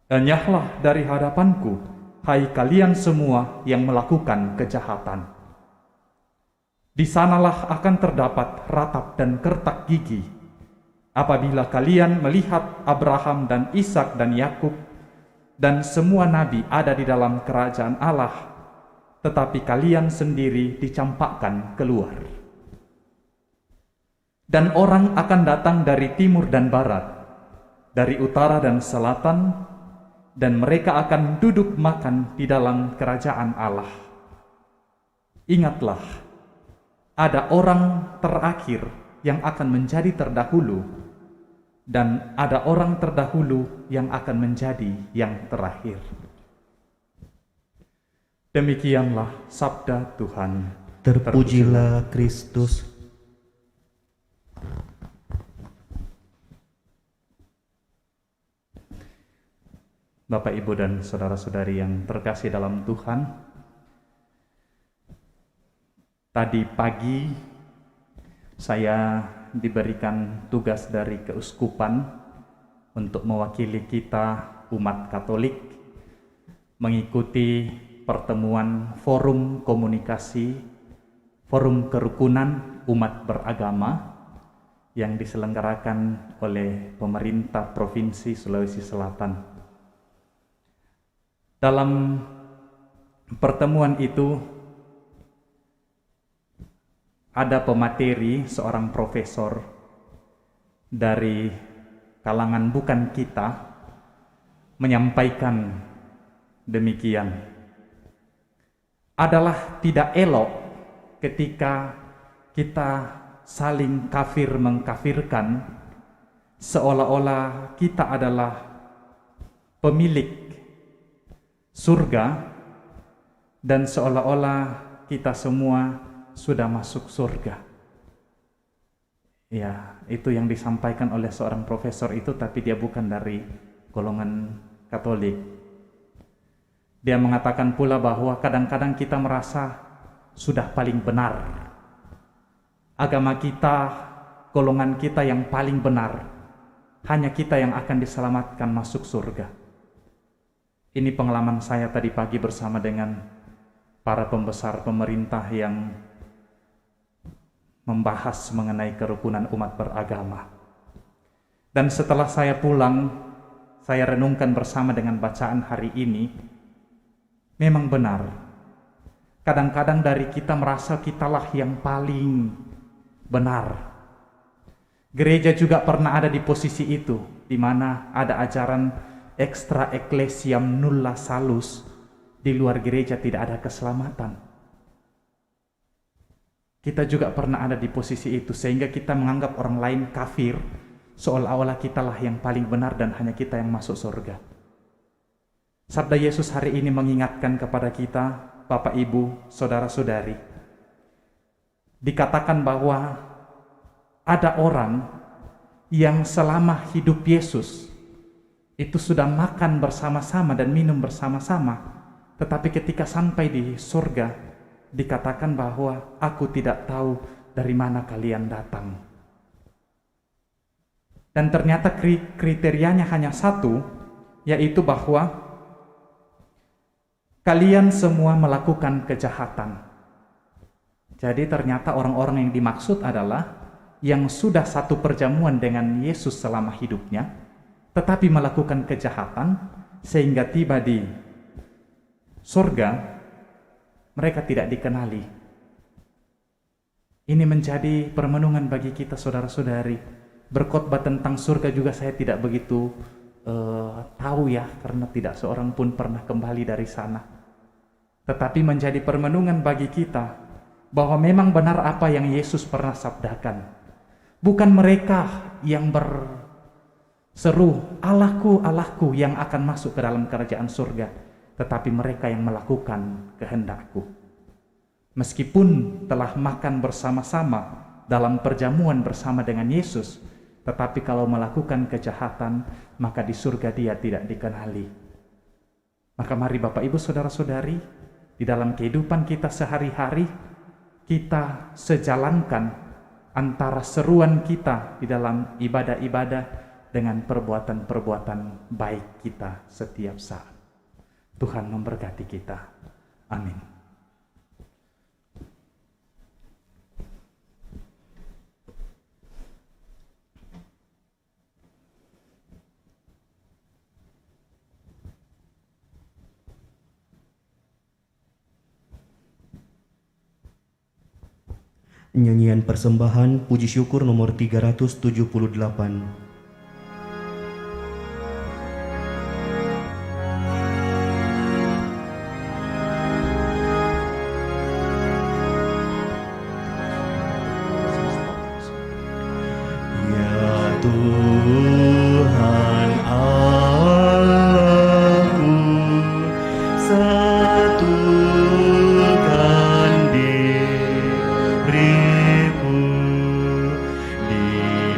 Enyahlah dari hadapanku, hai kalian semua yang melakukan kejahatan.' Di sanalah akan terdapat ratap dan kertak gigi, apabila kalian melihat Abraham dan Ishak dan Yakub dan semua nabi ada di dalam kerajaan Allah, tetapi kalian sendiri dicampakkan keluar. Dan orang akan datang dari timur dan barat, dari utara dan selatan, dan mereka akan duduk makan di dalam kerajaan Allah. Ingatlah, ada orang terakhir yang akan menjadi terdahulu, dan ada orang terdahulu yang akan menjadi yang terakhir." Demikianlah sabda Tuhan. Terpujilah Kristus. Bapak, Ibu, dan saudara-saudari yang terkasih dalam Tuhan, tadi pagi saya diberikan tugas dari keuskupan untuk mewakili kita umat Katolik mengikuti pertemuan forum komunikasi, forum kerukunan umat beragama yang diselenggarakan oleh pemerintah Provinsi Sulawesi Selatan. Dalam pertemuan itu ada pemateri, seorang profesor dari kalangan bukan kita, menyampaikan demikian. Adalah tidak elok ketika kita saling kafir mengkafirkan, seolah-olah kita adalah pemilik surga dan seolah-olah kita semua sudah masuk surga. Ya, itu yang disampaikan oleh seorang profesor itu, tapi dia bukan dari golongan Katolik. Dia mengatakan pula bahwa kadang-kadang kita merasa sudah paling benar. Agama kita, golongan kita yang paling benar. Hanya kita yang akan diselamatkan masuk surga. Ini pengalaman saya tadi pagi bersama dengan para pembesar pemerintah yang membahas mengenai kerukunan umat beragama. Dan setelah saya pulang, saya renungkan bersama dengan bacaan hari ini, memang benar. Kadang-kadang dari kita merasa kitalah yang paling benar. Gereja juga pernah ada di posisi itu, di mana ada ajaran extra ecclesiam nulla salus, di luar gereja tidak ada keselamatan. Kita juga pernah ada di posisi itu, sehingga kita menganggap orang lain kafir, seolah-olah kitalah yang paling benar dan hanya kita yang masuk surga. Sabda Yesus hari ini mengingatkan kepada kita, Bapak, Ibu, saudara-saudari, dikatakan bahwa ada orang yang selama hidup Yesus itu sudah makan bersama-sama dan minum bersama-sama, tetapi ketika sampai di surga dikatakan bahwa aku tidak tahu dari mana kalian datang. Dan ternyata kriterianya hanya satu, yaitu bahwa kalian semua melakukan kejahatan. Jadi ternyata orang-orang yang dimaksud adalah yang sudah satu perjamuan dengan Yesus selama hidupnya, tetapi melakukan kejahatan, sehingga tiba di surga, mereka tidak dikenali. Ini menjadi permenungan bagi kita saudara-saudari. Berkhotbah tentang surga juga saya tidak begitu tahu ya, karena tidak seorang pun pernah kembali dari sana. Tetapi menjadi permenungan bagi kita, bahwa memang benar apa yang Yesus pernah sabdakan. Bukan mereka yang berseru, Allahku, Allahku, yang akan masuk ke dalam kerajaan surga, tetapi mereka yang melakukan kehendakku. Meskipun telah makan bersama-sama dalam perjamuan bersama dengan Yesus, tetapi kalau melakukan kejahatan, maka di surga dia tidak dikenali. Maka mari Bapak Ibu Saudara-saudari, di dalam kehidupan kita sehari-hari, kita sejalankan antara seruan kita di dalam ibadah-ibadah dengan perbuatan-perbuatan baik kita setiap saat. Tuhan memberkati kita. Amin. Nyanyian persembahan puji syukur nomor 378. Ya Tuhan Allahku, satukan diriku di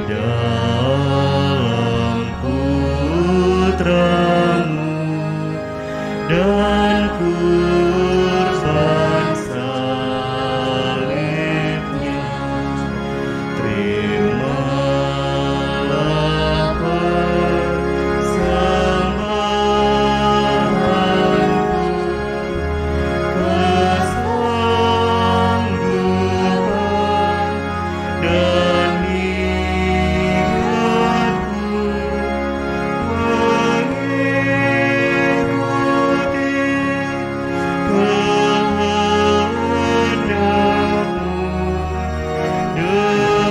dalam Putra-Mu dan kurban salibnya. Terimalah persembahanku, kesanggupan dan niatku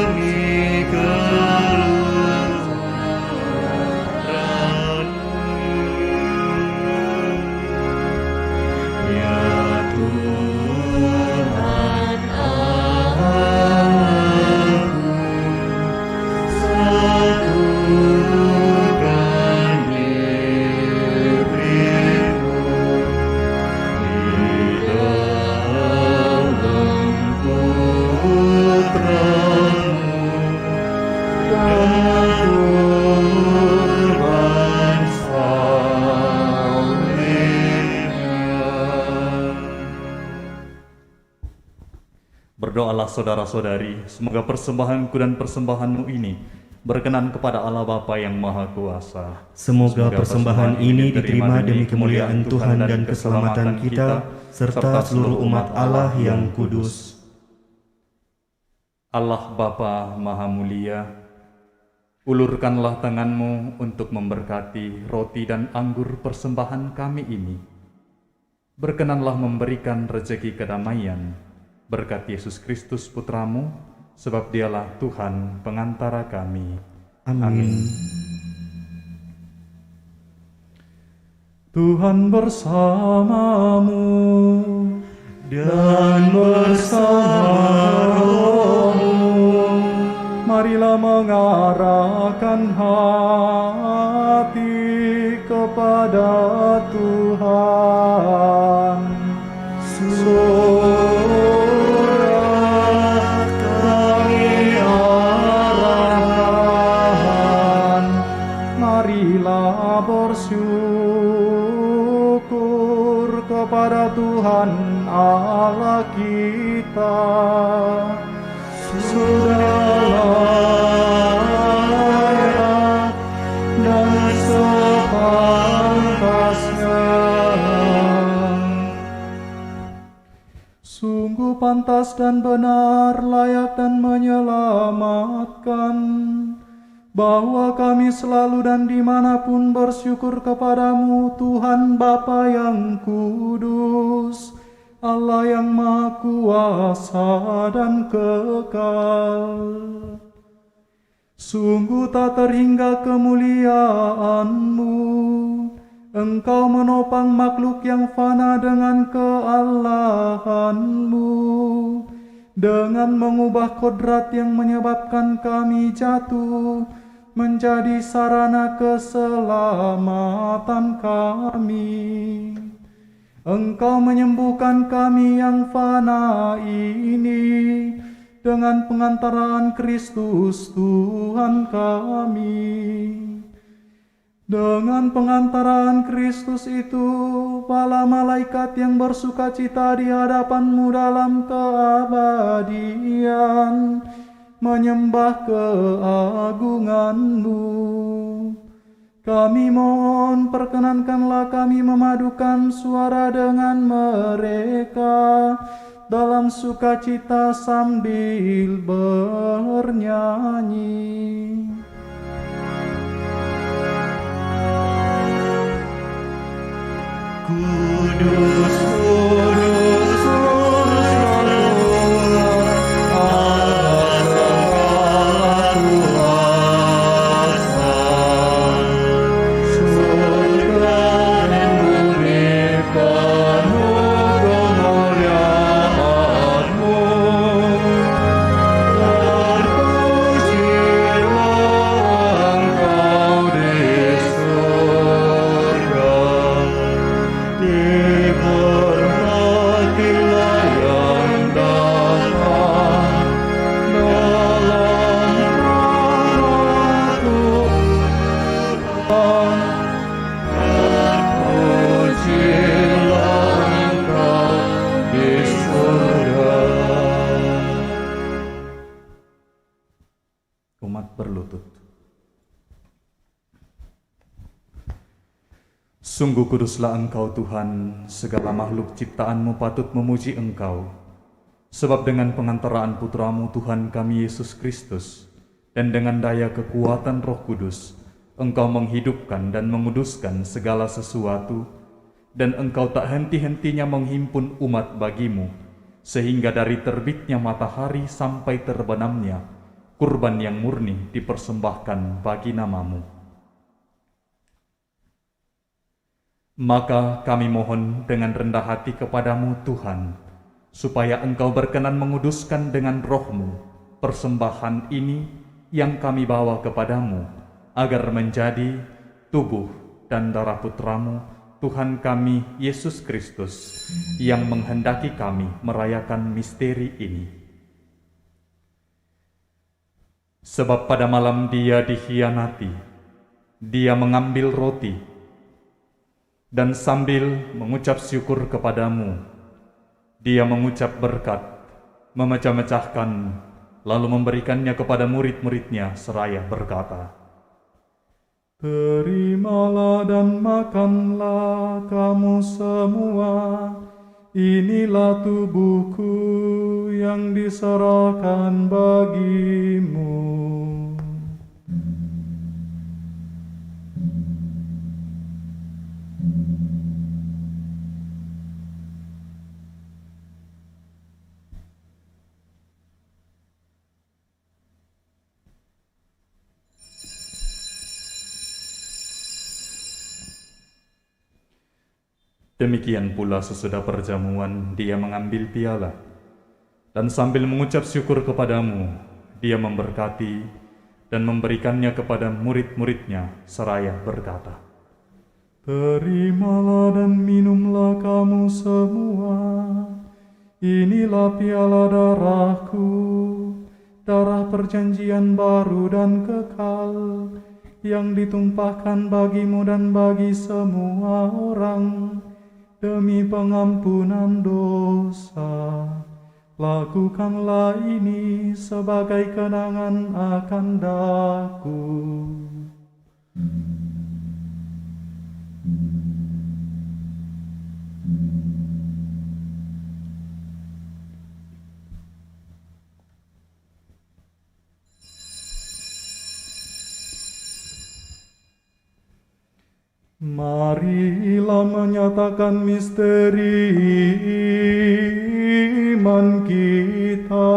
mengikuti kehendak-Mu demi keluhuran-Mu. Ya Tuhan Allahku, satukan diriku di dalam Putra-Mu dan kurban salibnya. Berdoalah saudara-saudari, semoga persembahanku dan persembahanmu ini berkenan kepada Allah Bapa yang Maha Kuasa. Semoga persembahan ini diterima demi kemuliaan Tuhan dan keselamatan kita, serta seluruh umat Allah yang kudus. Allah Bapa Maha Mulia, ulurkanlah tangan-Mu untuk memberkati roti dan anggur persembahan kami ini. Berkenanlah memberikan rezeki kedamaian berkat Yesus Kristus Putra-Mu, sebab Dialah Tuhan pengantara kami. Amin. Tuhan bersamamu Dan bersama rohmu, marilah mengarahkan hati kepada Tuhan. surat kami arahkan, Marilah bersyukur kepada Tuhan Allah kita. sudah layak dan sepantasnya ikhlas dan benar, layak dan menyelamatkan, bahwa kami selalu dan dimanapun bersyukur kepadamu, Tuhan Bapa yang kudus, Allah yang Maha Kuasa dan kekal. Sungguh tak terhingga kemuliaan-Mu, Engkau menopang makhluk yang fana dengan keallahan-Mu, dengan mengubah kodrat yang menyebabkan kami jatuh menjadi sarana keselamatan kami. Engkau menyembuhkan kami yang fana ini dengan pengantaraan Kristus Tuhan kami. Dengan pengantaraan Kristus itu, para malaikat yang bersukacita di hadapan-Mu dalam keabadian menyembah keagungan-Mu. Kami mohon, perkenankanlah kami memadukan suara dengan mereka dalam sukacita sambil bernyanyi. Kudus, kudus, kudus Tuhan, Allah segala kuasa. Surga dan bumi penuh kemuliaan-Mu. Terpujilah Engkau di surga. Diberkatilah yang datang dalam nama Tuhan. Terpujilah Engkau di surga. Umat berlutut. Sungguh kuduslah Engkau Tuhan, segala makhluk ciptaan-Mu patut memuji Engkau. Sebab dengan pengantaraan Putra-Mu Tuhan kami Yesus Kristus, dan dengan daya kekuatan Roh Kudus, Engkau menghidupkan dan menguduskan segala sesuatu, dan Engkau tak henti-hentinya menghimpun umat bagi-Mu, sehingga dari terbitnya matahari sampai terbenamnya, kurban yang murni dipersembahkan bagi nama-Mu. Maka kami mohon dengan rendah hati kepadamu Tuhan, supaya Engkau berkenan menguduskan dengan Roh-Mu persembahan ini yang kami bawa kepadamu, agar menjadi tubuh dan darah Putra-Mu, Tuhan kami Yesus Kristus, yang menghendaki kami merayakan misteri ini. Sebab pada malam Dia dikhianati, Dia mengambil roti, dan sambil mengucap syukur kepadamu, Dia mengucap berkat, memecah-mecahkan, lalu memberikannya kepada murid-muridnya seraya berkata, "Terimalah dan makanlah kamu semua, inilah tubuhku yang diserahkan bagimu." Demikian pula sesudah perjamuan Dia mengambil piala, dan sambil mengucap syukur kepadamu, Dia memberkati dan memberikannya kepada murid-muridnya seraya berkata, "Terimalah dan minumlah kamu semua, inilah piala darahku, darah perjanjian baru dan kekal, yang ditumpahkan bagimu dan bagi semua orang, demi pengampunan dosa. Lakukanlah ini sebagai kenangan akan daku." Marilah menyatakan misteri iman kita.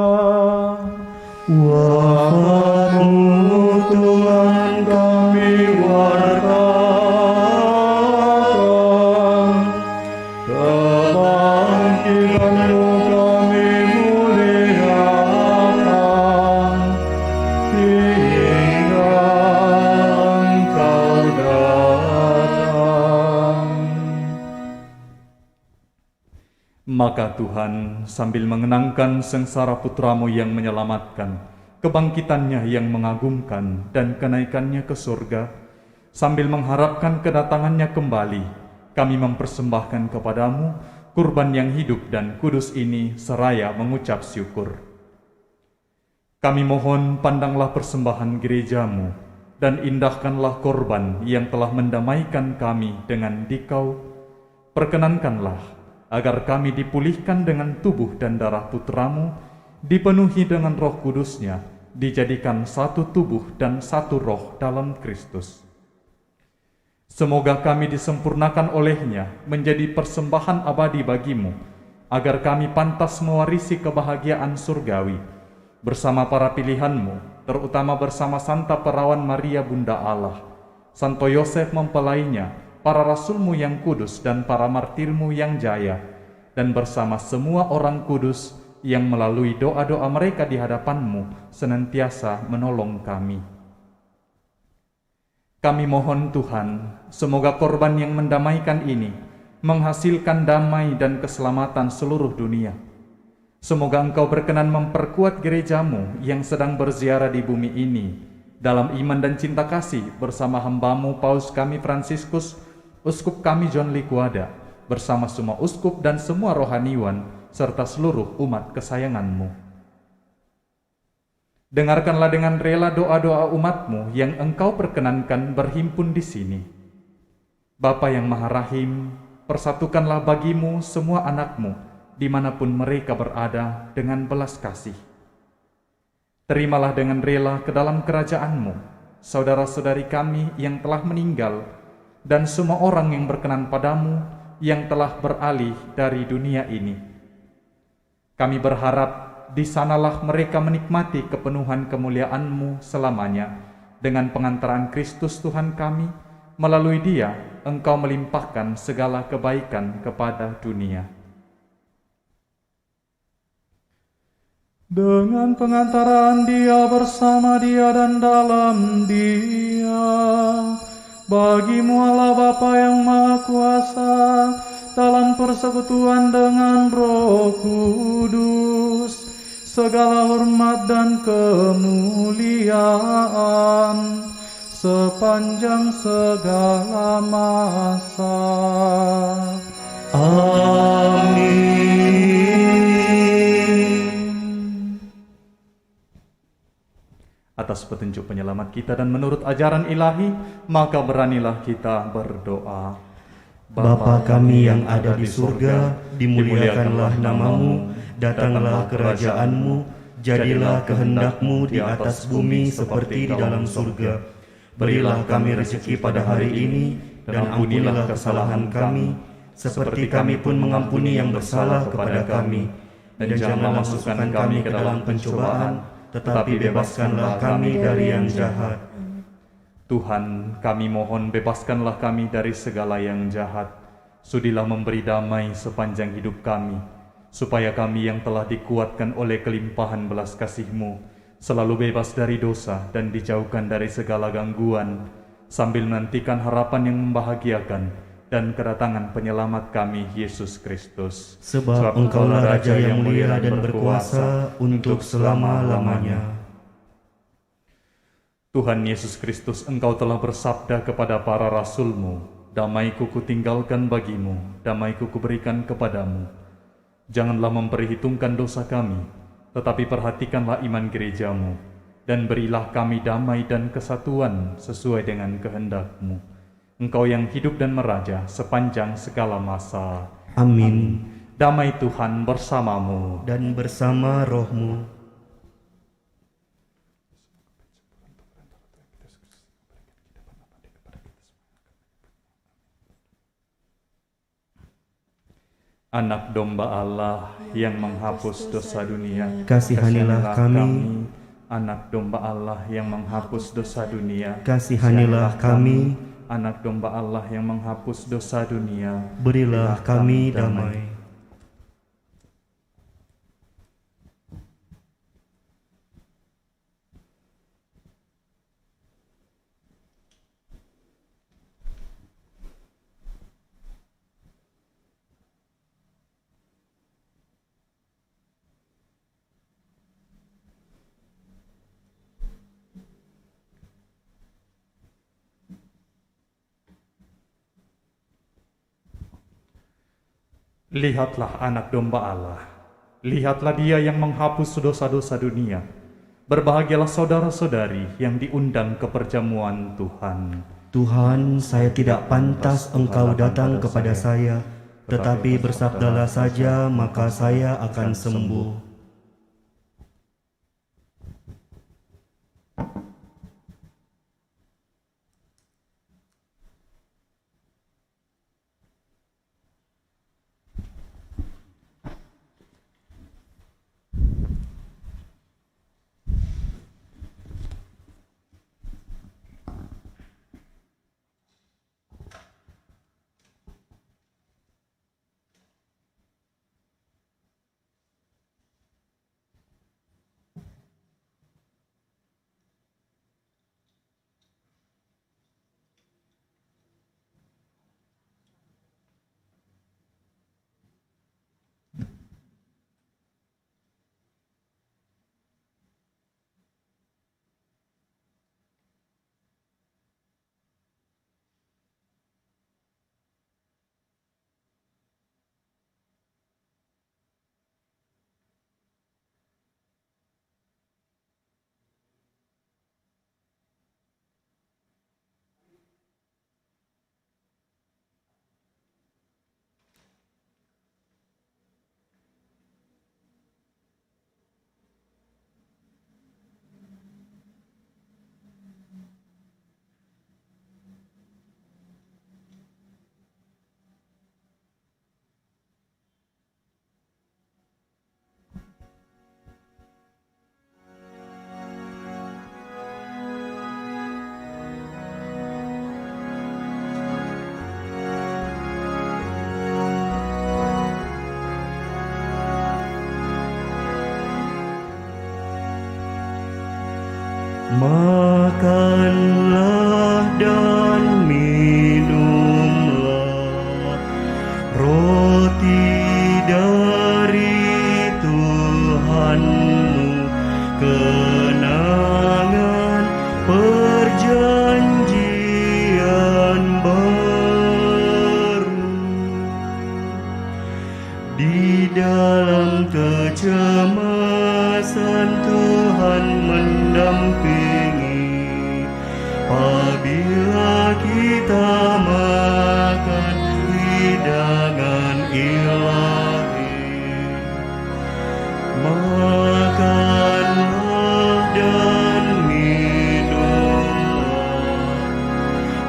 Wahyu Tuhan kami wartakan, kebangkitan-Mu kami muliakan, hingga Engkau datang. Maka Tuhan sambil mengenangkan sengsara putra-Mu yang menyelamatkan, kebangkitannya yang mengagumkan, dan kenaikannya ke surga, sambil mengharapkan kedatangannya kembali, kami mempersembahkan kepadamu kurban yang hidup dan kudus ini seraya mengucap syukur. Kami mohon pandanglah persembahan gerejamu, dan indahkanlah korban yang telah mendamaikan kami dengan Dikau. Perkenankanlah agar kami dipulihkan dengan tubuh dan darah putra-Mu, dipenuhi dengan Roh Kudus-Nya, dijadikan satu tubuh dan satu roh dalam Kristus. Semoga kami disempurnakan oleh-Nya menjadi persembahan abadi bagi-Mu, agar kami pantas mewarisi kebahagiaan surgawi bersama para pilihan-Mu, terutama bersama Santa Perawan Maria Bunda Allah, Santo Yosef mempelainya, para rasul-Mu yang kudus dan para martir-Mu yang jaya, dan bersama semua orang kudus yang melalui doa-doa mereka di hadapan-Mu senantiasa menolong kami. Kami mohon Tuhan, semoga korban yang mendamaikan ini menghasilkan damai dan keselamatan seluruh dunia. Semoga Engkau berkenan memperkuat gereja-Mu yang sedang berziarah di bumi ini dalam iman dan cinta kasih bersama hamba-Mu Paus kami Fransiskus, Uskup kami John Liquada, bersama semua uskup dan semua rohaniwan, serta seluruh umat kesayangan-Mu. Dengarkanlah dengan rela doa-doa umat-Mu yang Engkau perkenankan berhimpun di sini. Bapa yang Maha Rahim, persatukanlah bagi-Mu semua anak-Mu, dimanapun mereka berada dengan belas kasih. Terimalah dengan rela ke dalam kerajaan-Mu saudara-saudari kami yang telah meninggal, dan semua orang yang berkenan padamu yang telah beralih dari dunia ini. Kami berharap di sanalah mereka menikmati kepenuhan kemuliaan-Mu selamanya dengan pengantaran Kristus Tuhan kami. Melalui Dia Engkau melimpahkan segala kebaikan kepada dunia. Dengan pengantaran Dia, bersama Dia, dan dalam Dia, bagi-Mu Allah Bapa yang Maha Kuasa, dalam persekutuan dengan Roh Kudus, segala hormat dan kemuliaan sepanjang segala masa. Amin. Atas petunjuk penyelamat kita dan menurut ajaran ilahi, maka beranilah kita berdoa. Bapa kami yang ada di surga, dimuliakanlah nama-Mu, datanglah kerajaan-Mu, jadilah kehendak-Mu di atas bumi seperti di dalam surga. Berilah kami rezeki pada hari ini, dan ampunilah kesalahan kami, seperti kami pun mengampuni yang bersalah kepada kami. Dan janganlah masukkan kami ke dalam pencobaan, tetapi bebaskanlah kami dari yang jahat. Tuhan, kami mohon bebaskanlah kami dari segala yang jahat. Sudilah memberi damai sepanjang hidup kami, supaya kami yang telah dikuatkan oleh kelimpahan belas kasih-Mu selalu bebas dari dosa dan dijauhkan dari segala gangguan, sambil menantikan harapan yang membahagiakan dan kedatangan penyelamat kami, Yesus Kristus. Sebab Engkaulah Raja yang mulia dan berkuasa untuk selama-lamanya. Tuhan Yesus Kristus, Engkau telah bersabda kepada para rasul-Mu, "Damai-Ku kutinggalkan bagimu, damai-Ku kuberikan kepadamu." Janganlah memperhitungkan dosa kami, tetapi perhatikanlah iman gereja-Mu, dan berilah kami damai dan kesatuan sesuai dengan kehendak-Mu. Engkau yang hidup dan meraja sepanjang segala masa. Amin. Damai Tuhan bersamamu. Dan bersama roh-Mu. Anak domba Allah yang menghapus dosa dunia, Kasihanilah kami. Anak domba Allah yang menghapus dosa dunia, Kasihanilah kami. Anak domba Allah yang menghapus dosa dunia, Berilah kami damai. Lihatlah anak domba Allah, lihatlah dia yang menghapus dosa-dosa dunia. Berbahagialah saudara-saudari yang diundang ke perjamuan Tuhan. Tuhan, saya tidak pantas Engkau datang kepada saya, tetapi bersabdalah saja, maka saya akan sembuh. Makanlah dan minumlah roti dari Tuhanmu, kenangan perjanjian baru. Di dalam kecemasan Tuhan mendampingi, apabila kita makan hidangan ilahi. Makanlah dan minumlah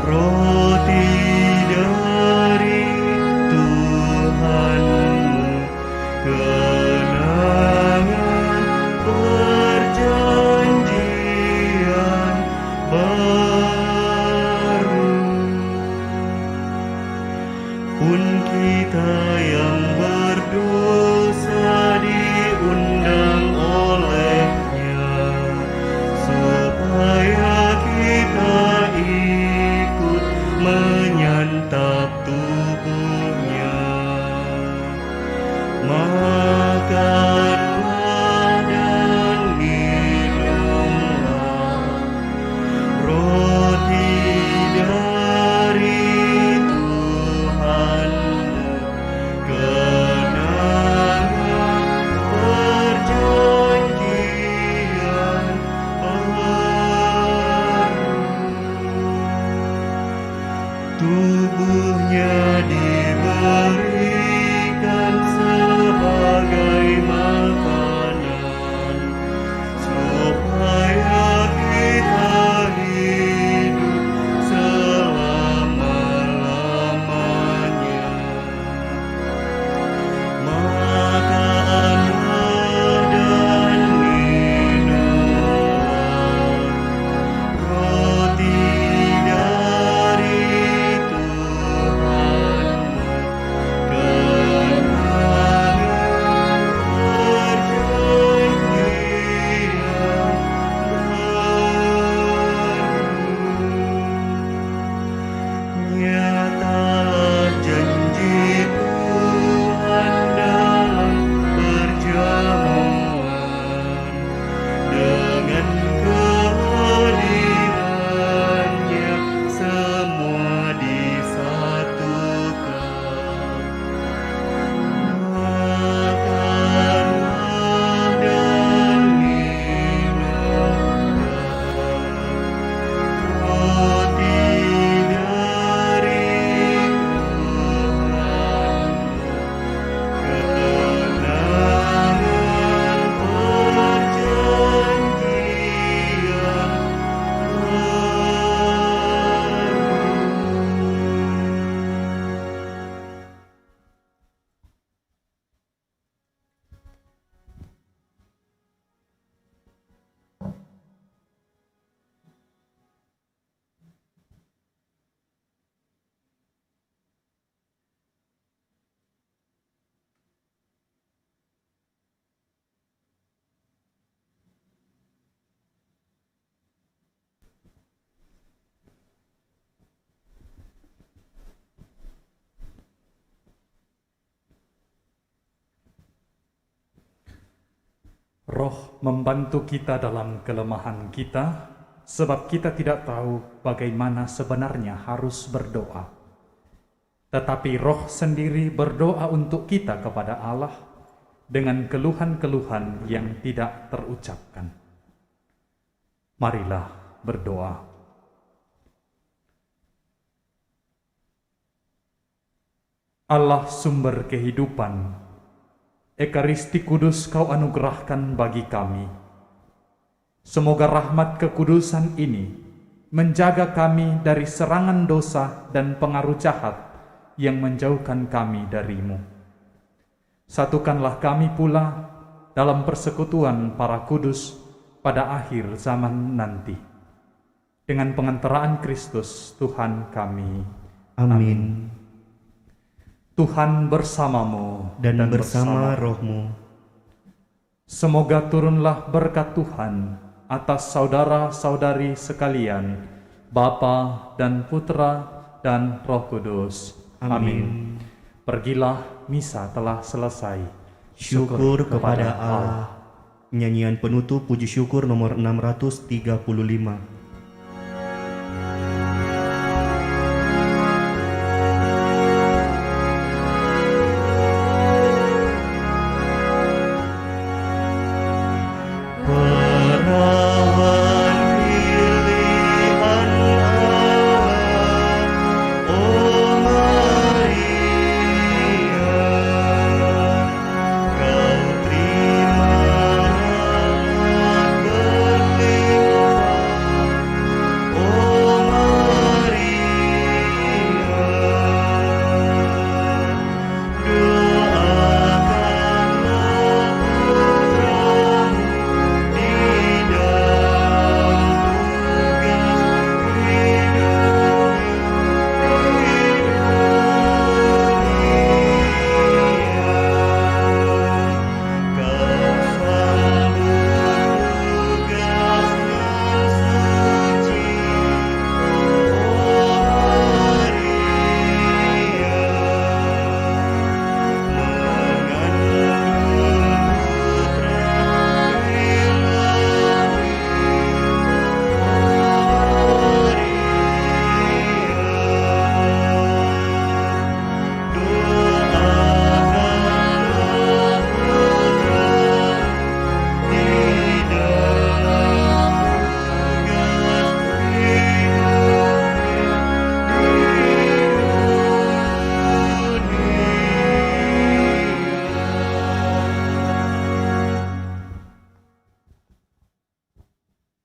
roti dari Tuhanmu, kenangan perjanjian baru. Pun kita yang berdosa diundang olehnya, supaya kita ikut menyantap tubuhnya. Makanlah dan minumlah roti dari Tuhanmu, kenangan perjanjian baru. Tubuhnya diberikan sebagai makanan, supaya kita hidup selama-lamanya. Roh membantu kita dalam kelemahan kita, sebab kita tidak tahu bagaimana sebenarnya harus berdoa. Tetapi Roh sendiri berdoa untuk kita kepada Allah dengan keluhan-keluhan yang tidak terucapkan. Marilah berdoa. Allah sumber kehidupan, Ekaristi Kudus Kau anugerahkan bagi kami. Semoga rahmat kekudusan ini menjaga kami dari serangan dosa dan pengaruh jahat yang menjauhkan kami darimu. Satukanlah kami pula dalam persekutuan para kudus pada akhir zaman nanti. Dengan pengantaraan Kristus Tuhan kami. Amin. Tuhan bersamamu Dan bersama rohmu. Semoga turunlah berkat Tuhan atas saudara-saudari sekalian, Bapa dan Putra dan Roh Kudus. Amin. Pergilah, misa telah selesai. Syukur kepada Allah. Nyanyian penutup puji syukur nomor 635.